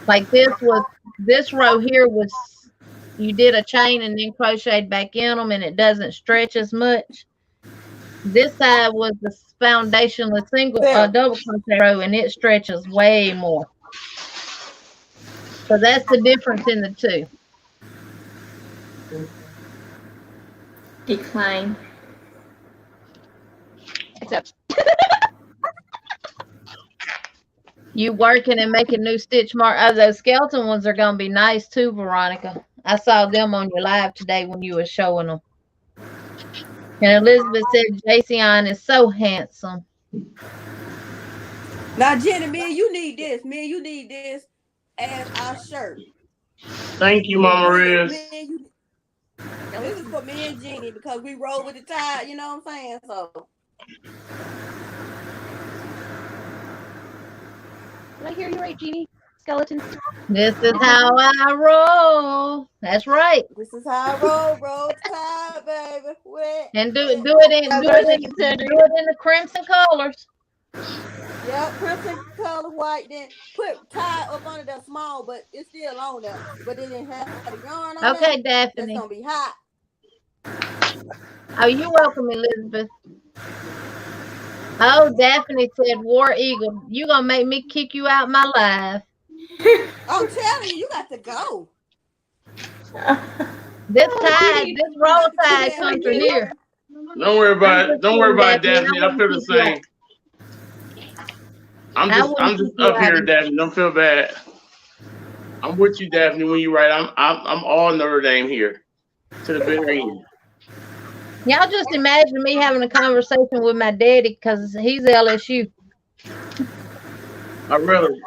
Like this row here was, you did a chain and then crocheted back in them, and it doesn't stretch as much. This side was the foundationless single double crochet row, and it stretches way more. So that's the difference in the two. Decline. Except You working and making new stitch mark. Oh, those skeleton ones are gonna be nice too, Veronica. I saw them on your live today when you were showing them. And Elizabeth said Jason is so handsome. Now, Jenny, me and you need this. Me and you need this as our shirt. Thank you, Mama Riz. This is for me and Jenny because we roll with the tide, you know what I'm saying? So. did I hear you right, Jeannie? Skeletons. This is how I roll. That's right. This is how I roll tide, baby. And do it in the crimson colors. Yep, crimson color, white. Then put tie up under that small, but it's still on there. But it didn't have the yarn on Okay, there. Daphne. It's gonna be hot. Oh, you're welcome, Elizabeth. Oh, Daphne said, War Eagle, you gonna make me kick you out my live. I'm telling you, you got to go. This roll tide comes from here. Don't worry about it. Don't worry about it, Daphne. I feel the same. I'm just up here, Daphne. Don't feel bad. I'm with you, Daphne. When you write, I'm all Notre Dame here to the very end. Y'all just imagine me having a conversation with my daddy because he's LSU. I really.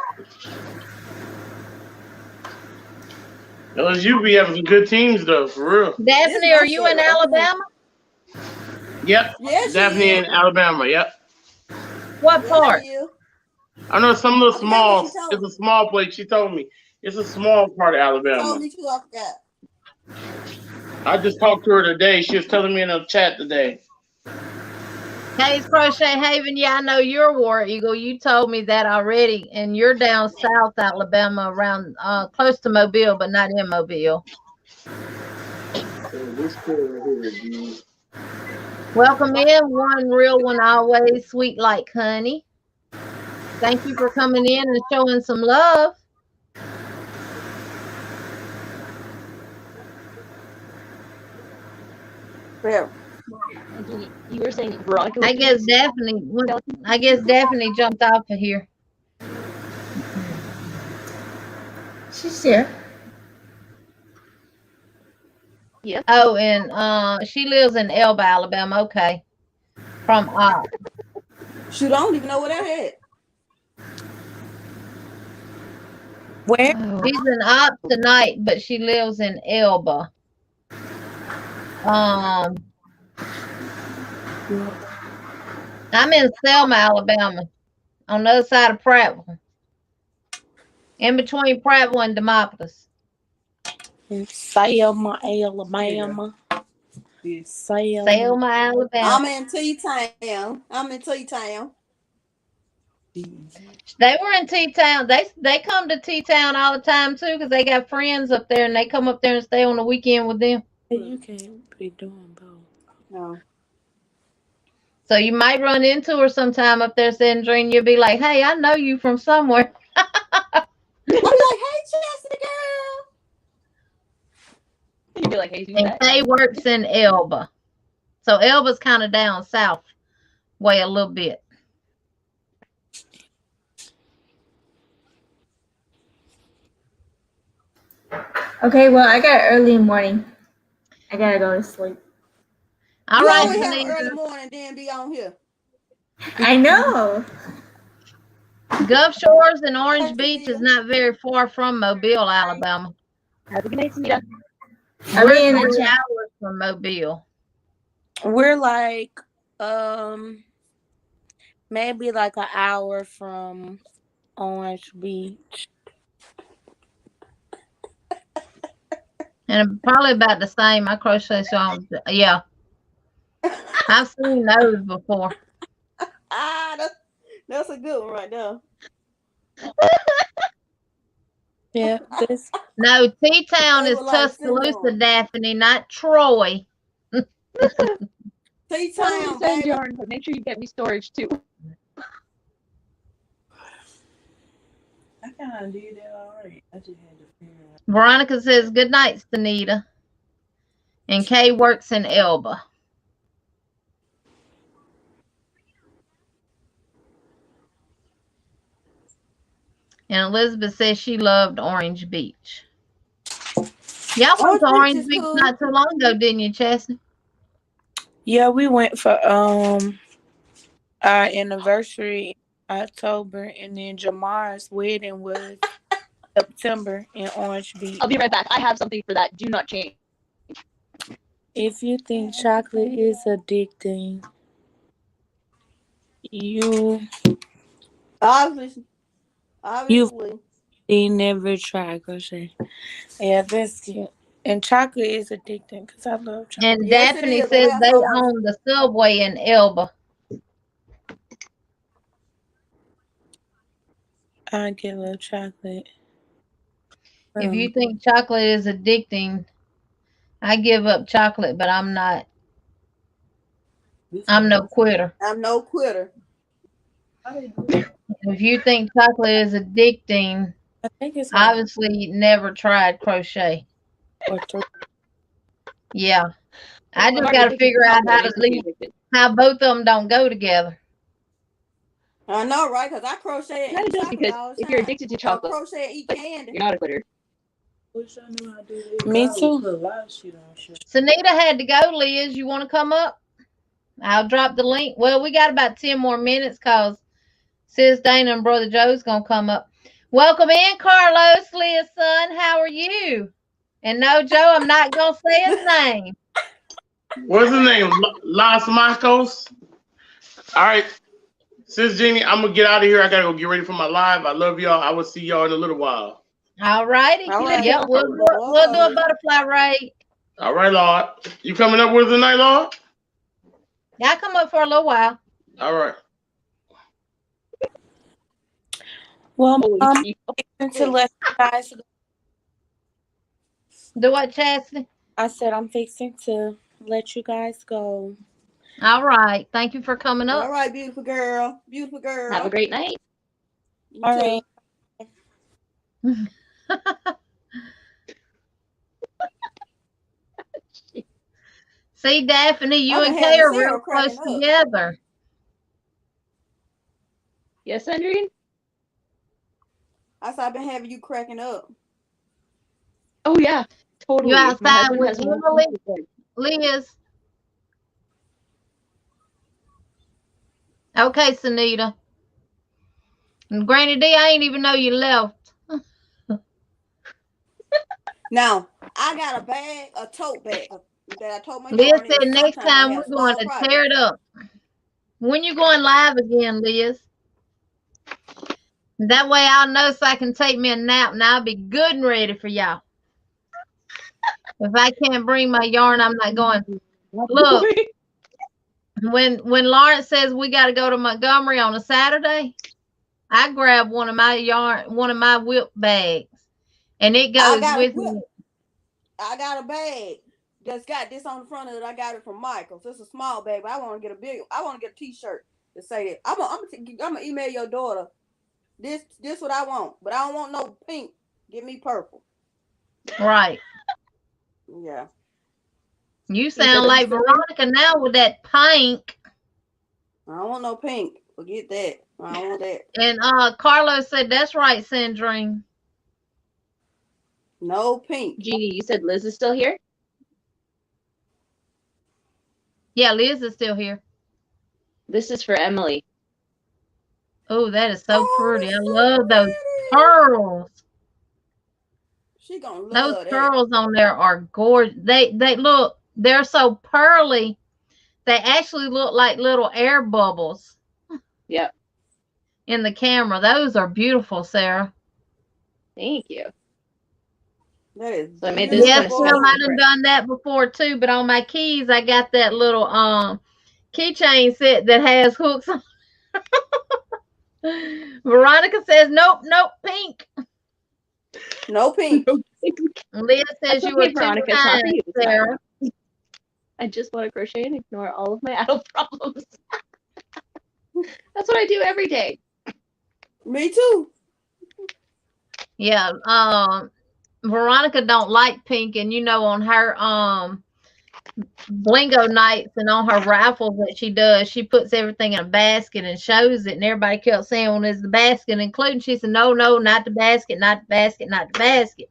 LSU be having some good teams though, for real. Daphne, are you in Alabama? Yep. Yes, Daphne in Alabama. Yep. What part? I know some little small. It's a small place. She told me it's a small part of Alabama. Told me too, I forgot. I just talked to her today. She was telling me in a chat today. Hayes Crochet Haven, yeah, I know you're War Eagle. You told me that already, and you're down south Alabama, around close to Mobile, but not in Mobile. Welcome in, one real one always, sweet like honey. Thank you for coming in and showing some love. Where? You were saying Veronica. I guess Daphne jumped off of here. She's here. Yeah. Oh, and she lives in Elba, Alabama. Okay. From Shoot, I don't even know where that is. Where? She's in Ops tonight, but she lives in Elba. I'm in Selma, Alabama, on the other side of Prattville, in between Prattville and Demopolis. In Selma, Alabama. Selma, Alabama. I'm in T-Town. They were in T-Town. They come to T-Town all the time too, because they got friends up there, and they come up there and stay on the weekend with them. You can't be doing both. No. So you might run into her sometime up there, Sandrine. You'll be like, "Hey, I know you from somewhere." I'll be like, "Hey, Chastity girl." You'd be like, "Hey, And Faye works in Elba, so Elba's kind of down south way a little bit. Okay, well, I got early morning. I gotta go to sleep. All You right, always have Denise. early morning, then be on here. I know. Gulf Shores and Orange Beach is not very far from Mobile, Alabama. have a good night, Sunita. I'll We're be in the 3 chat. hours from Mobile. We're like Maybe like an hour from Orange Beach. And probably about the same. I crochet songs. Yeah. I've seen those before. That's a good one right there. Yeah, this. No, T-Town They is were like Tuscaloosa, syndrome. Daphne, not Troy. T-Town, Send baby. yarn, but make sure you get me storage too. I kind of did that already. I just had to figure out. Veronica says, good night, Stanita. And Kay works in Elba. And Elizabeth says she loved Orange Beach. Y'all went to Orange Beach cool. not too long ago, didn't you, Chastity? Yeah, we went for our anniversary in October, and then Jamar's wedding was September in Orange Beach. I'll be right back. I have something for that. Do not change. If you think chocolate is addicting, you Obviously. never tried crochet. Yeah, that's cute. And chocolate is addicting because I love chocolate. And Yes, Daphne it is. says And they that's ours. own the Subway in Elba. I get love chocolate. If you think chocolate is addicting, I give up chocolate, but I'm not. I'm no quitter. I'm no quitter. If you think chocolate is addicting, I think it's like obviously never tried crochet. or three. Yeah. I just I'm got to addicted figure out chocolate, how to makes me leave, addicted. how both of them don't go together. I know, right? Because I crochet and Not eat just chocolate because all the if you're time. addicted to Or chocolate, crochet and eat candy. you're not a quitter. Wish I knew how to do that. Me I would too. put a lot of shit on shit. Sunita had to go, Liz. You want to come up? I'll drop the link. Well, we got about 10 more minutes because Sis Dana and Brother Joe's going to come up. Welcome in, Carlos, Liz, son. How are you? And no, Joe, I'm not going to say his name. What's his name? Las Marcos. All right, Sis Jeannie, I'm gonna get out of here. I gotta go get ready for my live. I love y'all. I will see y'all in a little while. All righty. All right. Yep, we'll do a butterfly raid. All right, Lord. You coming up with us tonight, Lord? Yeah, I'll come up for a little while. All right. Well, I'm to let you guys. Do what, Chastity? I said I'm fixing to let you guys go. All right. Thank you for coming up. All right, beautiful girl. Beautiful girl. Have a great night. You All too. right. See, Daphne, you I've and been Kay having are Sarah real close cracking up. together. Yes, Sandrine? I said I've been having you cracking up. Oh, yeah. Totally. You My outside husband with has Emily? Liz? Okay, Sunita. And Granny D, I ain't even know you left. Now, I got a bag, a tote bag that I told my Liz yarn said in next sometime I time have we're going small to projects. tear it up. When you going live again, Liz? That way I'll know so I can take me a nap and I'll be good and ready for y'all. If I can't bring my yarn, I'm not going. Look, when Lawrence says we got to go to Montgomery on a Saturday, I grab one of my whip bags, and it goes with me. I got a bag that's got this on the front of it. I got it from Michael's. It's a small bag, but I want to get a T-shirt to say that. I'm gonna email your daughter. This what I want, but I don't want no pink. Give me purple. Right. Yeah. You sound like Veronica now with that pink. I don't want no pink. Forget that. I don't want that. And Carlos said that's right, Sandrine. No pink. Jeannie, you said Liz is still here? Yeah, Liz is still here. This is for Emily. Oh, that is so pretty. I love those pearls. She gonna love Those that. pearls on there are gorgeous. They look, they're so pearly They actually look like little air bubbles. Yep. In the camera. Those are beautiful, Sarah. Thank you. That is So I made this Yes, one Sam, I done done that before too, but on my keys I got that little keychain set that has hooks on. Veronica says nope, pink. No pink. Leah says you were too Veronica. It's not for kind, you. Sarah. I just want to crochet and ignore all of my adult problems. That's what I do every day. Me too. Yeah, Veronica don't like pink, and you know, on her Blingo nights and on her raffles that she does, she puts everything in a basket and shows it, and everybody kept saying, well, is the basket included? She said, no, not the basket, not the basket, not the basket.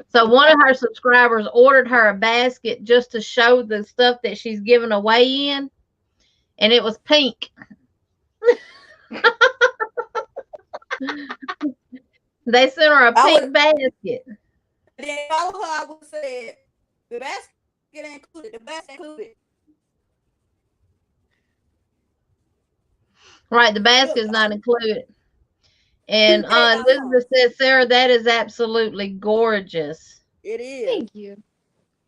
So one of her subscribers ordered her a basket just to show the stuff that she's giving away in, and it was pink. They sent her a pink basket. Then if I were her, I would say the basket included. The basket included. Right, the basket is not included. And Elizabeth says, Sarah, that is absolutely gorgeous. It is. Thank you.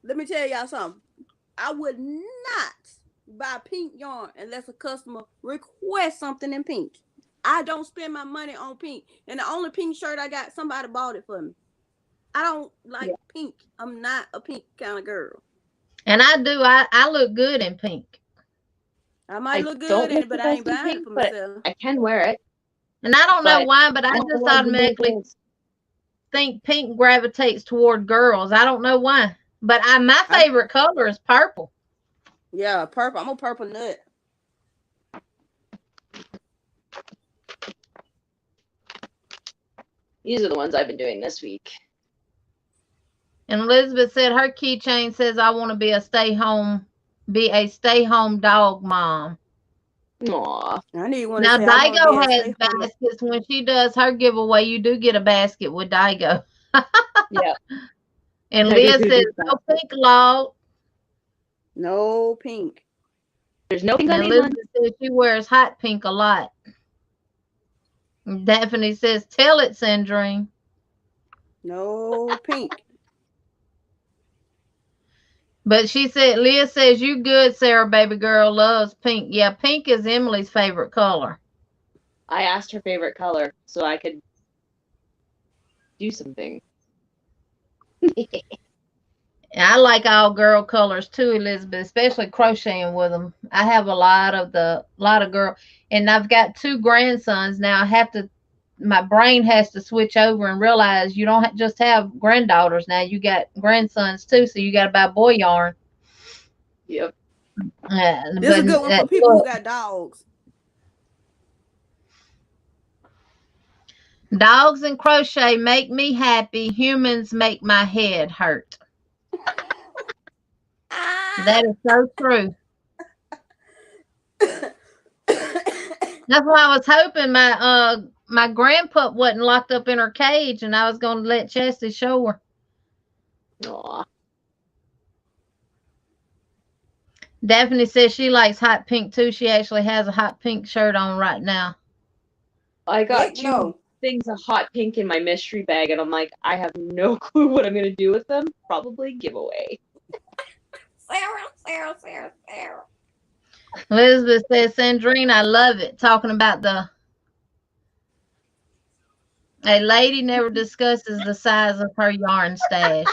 Let me tell y'all something. I would not buy pink yarn unless a customer requests something in pink. I don't spend my money on pink. And the only pink shirt I got, somebody bought it for me. I don't like pink. I'm not a pink kind of girl. And I do. I look good in pink. I might look good in it, but I ain't buying it for myself. I can wear it. And I don't know why, but I just automatically think pink gravitates toward girls. I don't know why. But my favorite color is purple. Yeah, purple. I'm a purple nut. These are the ones I've been doing this week. And Elizabeth said her keychain says, I want to be a stay-home dog mom. Aw. I need one. Now, Daigo has baskets. When she does her giveaway, you do get a basket with Daigo. Yeah. And Leah says, no pink log. No pink. There's no pink on these Elizabeth says she wears hot pink a lot. Daphne says, tell it, Sandrine. No pink. But she said, Leah says, you good, Sarah, baby girl, loves pink. Yeah, pink is Emily's favorite color. I asked her favorite color so I could do something. I like all girl colors too, Elizabeth, especially crocheting with them. I have a lot of girl, and I've got 2 grandsons now. My brain has to switch over and realize you don't just have granddaughters now. You got grandsons too, so you got to buy boy yarn. Yep. This is a good one for people who got dogs. Dogs and crochet make me happy. Humans make my head hurt. That is so true. That's why I was hoping my grandpup wasn't locked up in her cage, and I was going to let Chastity show her. Aw. Daphne says she likes hot pink too. She actually has a hot pink shirt on right now. I got 2 things of hot pink in my mystery bag, and I'm like, I have no clue what I'm going to do with them. Probably giveaway. Sarah. Elizabeth says, Sandrine, I love it. Talking about a lady never discusses the size of her yarn stash.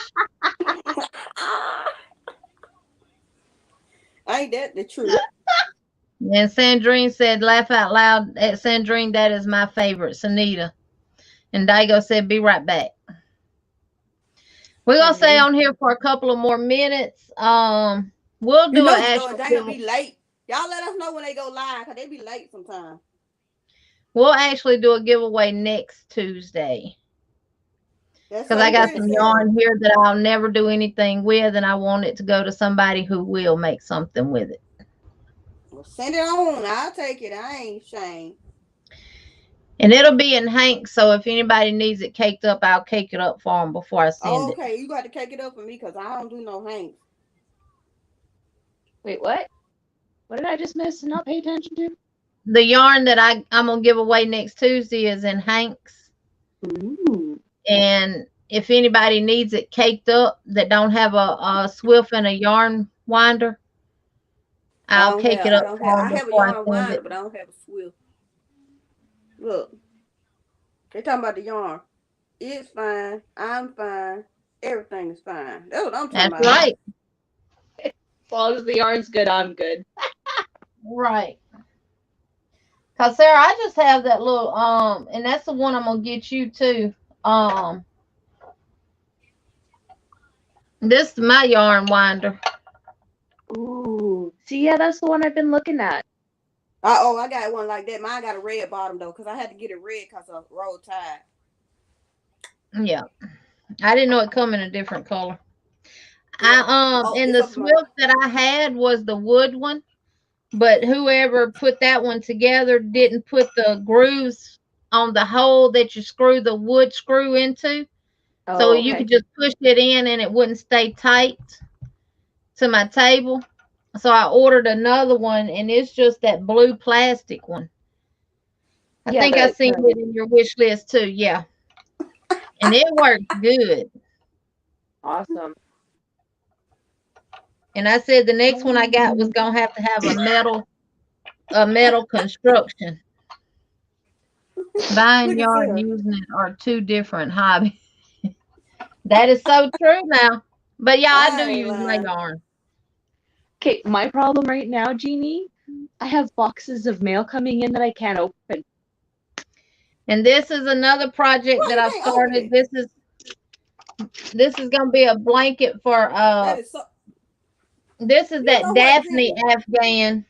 Ain't that the truth? And Sandrine said, laugh out loud at Sandrine, that is my favorite, Sanita. And Daigo said, be right back. We're going to stay on here for a couple of more minutes. We'll do an actual They're going to be late. Y'all let us know when they go live, because they be late sometimes. We'll actually do a giveaway next Tuesday. Because I got some yarn here that I'll never do anything with, and I want it to go to somebody who will make something with it. Well, send it on. I'll take it. I ain't ashamed. And it'll be in Hank, so if anybody needs it caked up, I'll cake it up for them before I send it. Okay, you got to cake it up for me because I don't do no Hank. Wait, what? What did I just miss and not pay attention to? The yarn that I'm gonna give away next Tuesday is in Hanks. Ooh. And if anybody needs it caked up that don't have a swift and a yarn winder, I'll cake it up for I them have a before I yarn send winder, it. but I don't have a swift. Look, they talking about the yarn. It's fine. I'm fine. Everything is fine. That's what I'm talking That's about. right. As long as the yarn's good, I'm good. Right. Cause Sarah, I just have that little and that's the one I'm gonna get you too. This is my yarn winder. Ooh. See, yeah, that's the one I've been looking at. I got one like that. Mine got a red bottom though, because I had to get it red because of roll tide. Yeah. I didn't know it come in a different color. And the swift that I had was the wood one, but whoever put that one together didn't put the grooves on the hole that you screw the wood screw into. So you could just push it in and it wouldn't stay tight to my table. So I ordered another one, and it's just that blue plastic one. I think I seen it in your wish list too. Yeah. And it works good. Awesome. And I said the next one I got was gonna have to have a metal construction. Buying yarn and using it are two different hobbies. That is so true now. But yeah, I do use my yarn. Okay, my problem right now, Jeannie, I have boxes of mail coming in that I can't open. And this is another project that I've started. This is gonna be a blanket for this is that Daphne Afghan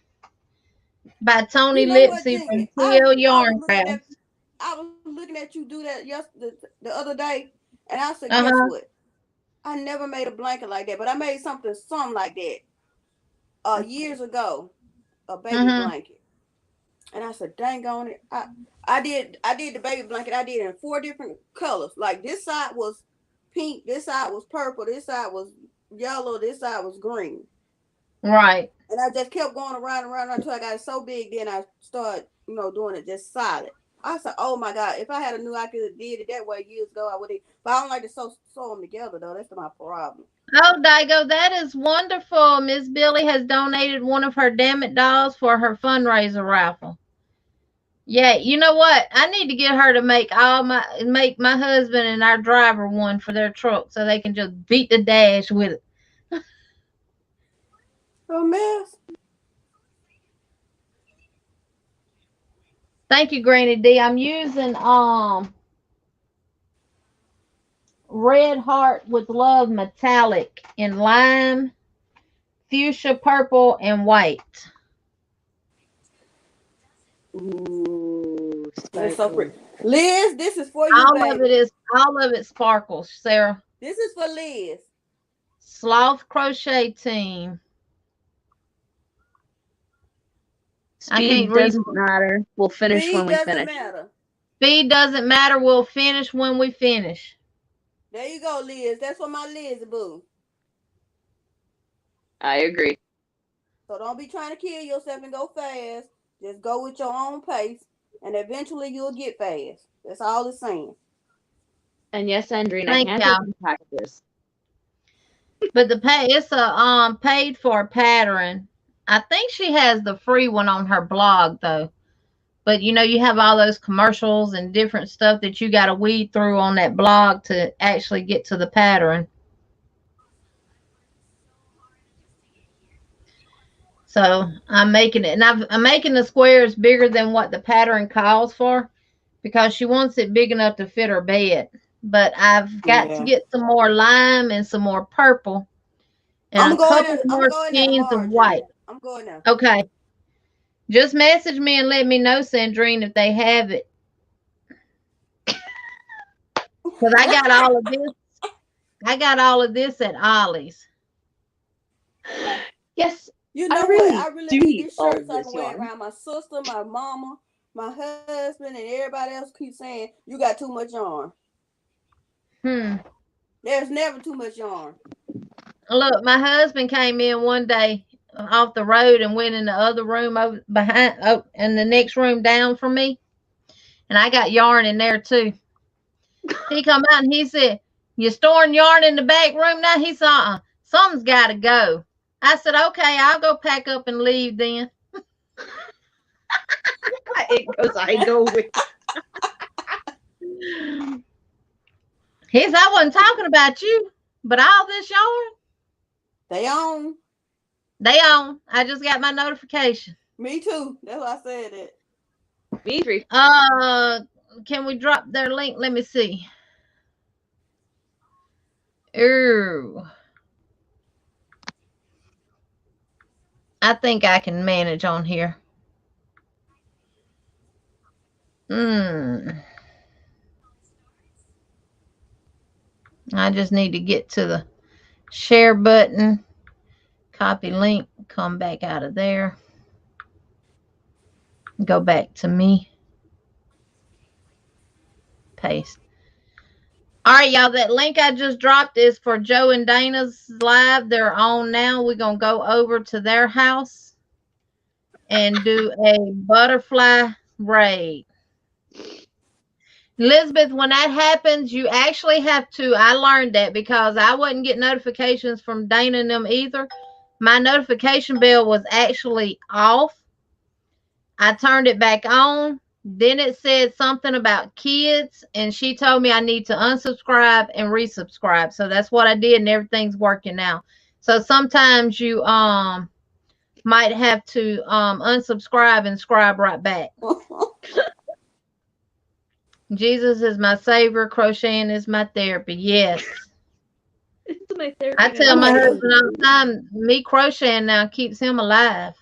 by Tony Lipsy from Teal Yarn Crafts. I was looking at you do that the other day, and I said, guess what? I never made a blanket like that, but I made something like that years ago, a baby blanket. And I said, dang on it. I did the baby blanket. I did it in 4 different colors. Like this side was pink, this side was purple, this side was yellow, this side was green. Right. And I just kept going around until I got it so big. Then I started, doing it just solid. I said, oh my God, if I had a new I could have did it that way years ago, I would have. But I don't like to sew them together though. That's my problem. Oh, Daigo, that is wonderful. Miss Billy has donated one of her Damn It dolls for her fundraiser raffle. Yeah, you know what? I need to get her to make my husband and our driver one for their truck so they can just beat the dash with it. A mess. Thank you, Granny D. I'm using Red Heart with Love metallic in lime, fuchsia, purple, and white. Ooh, that's so pretty. Liz, this is for you. All of it sparkles, Sarah. This is for Liz. Sloth Crochet Team. Speed doesn't matter. We'll finish when we finish. Speed doesn't matter. We'll finish when we finish. There you go, Liz. That's for my Liz, boo. I agree. So don't be trying to kill yourself and go fast. Just go with your own pace, and eventually you'll get fast. That's all it's saying. And yes, Andrina, I can't practice. But it's a paid for pattern. I think she has the free one on her blog though. But you have all those commercials and different stuff that you got to weed through on that blog to actually get to the pattern. So I'm making it, and I'm making the squares bigger than what the pattern calls for because she wants it big enough to fit her bed. But I've got to get some more lime and some more purple and a couple more skeins of white. I'm going now. Okay. Just message me and let me know, Sandrine, if they have it. Because I got all of this. I got all of this at Ollie's. Yes. You know what? I really need these shirts I can wear around my sister, my mama, my husband, and everybody else keeps saying, you got too much yarn. There's never too much yarn. Look, my husband came in one day off the road and went in the other room over behind, and the next room down from me. And I got yarn in there too. He come out and he said, "You storing yarn in the back room now?" He said, "Something's got to go." I said, "Okay, I'll go pack up and leave then." It goes, I go with. He said, "I wasn't talking about you, but all this yarn, They on. they on." I just got my notification. Me too. That's why I said it. Me three. Can we drop their link? Let me see. Ooh. I think I can manage on here. I just need to get to the share button, copy link, come back out of there, go back to me, paste. All right, y'all, that link I just dropped is for Joe and Dana's live. They're on now. We're going to go over to their house and do a butterfly braid. Elizabeth, when that happens, you actually have to, I learned that because I wouldn't get notifications from Dana and them either. My notification bell was actually off. I turned it back on. Then it said something about kids, and she told me I need to unsubscribe and resubscribe. So that's what I did, and everything's working now. So sometimes you might have to unsubscribe and subscribe right back. Jesus is my savior. Crocheting is my therapy. Yes. It's my therapy. I tell my husband all the time, me crocheting now keeps him alive.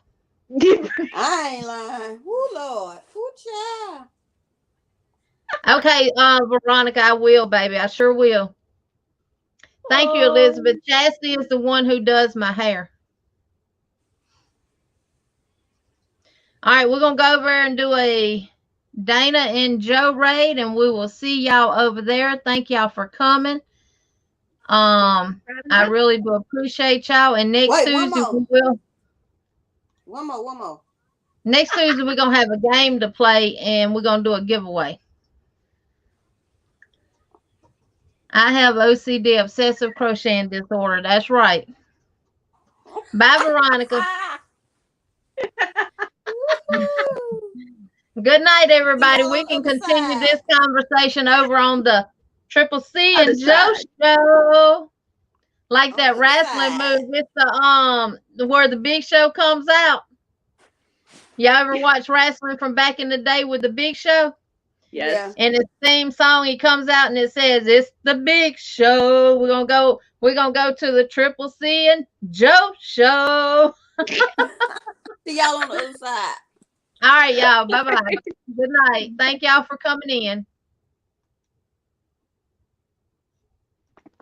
I ain't lying. Woo, Lord. Woo, child. Okay, Veronica, I will, baby. I sure will. Thank you, Elizabeth. Chastity is the one who does my hair. All right, we're going to go over and do a Dana and Joe raid, and we will see y'all over there. Thank y'all for coming. I really do appreciate y'all. And next Tuesday, we will. One more. Next Tuesday, we're going to have a game to play, and we're going to do a giveaway. I have OCD, obsessive crocheting disorder. That's right. Bye, Veronica. Good night, everybody. We can continue this conversation over on the Triple C and Joe show. Like that wrestling move. It's the where the Big Show comes out. Y'all ever watch wrestling from back in the day with the Big Show? Yes. And his theme song, he comes out and it says, "It's the Big Show. We're gonna go to the Triple C and Joe show." See y'all on the other side. All right, y'all. Bye-bye. Good night. Thank y'all for coming in.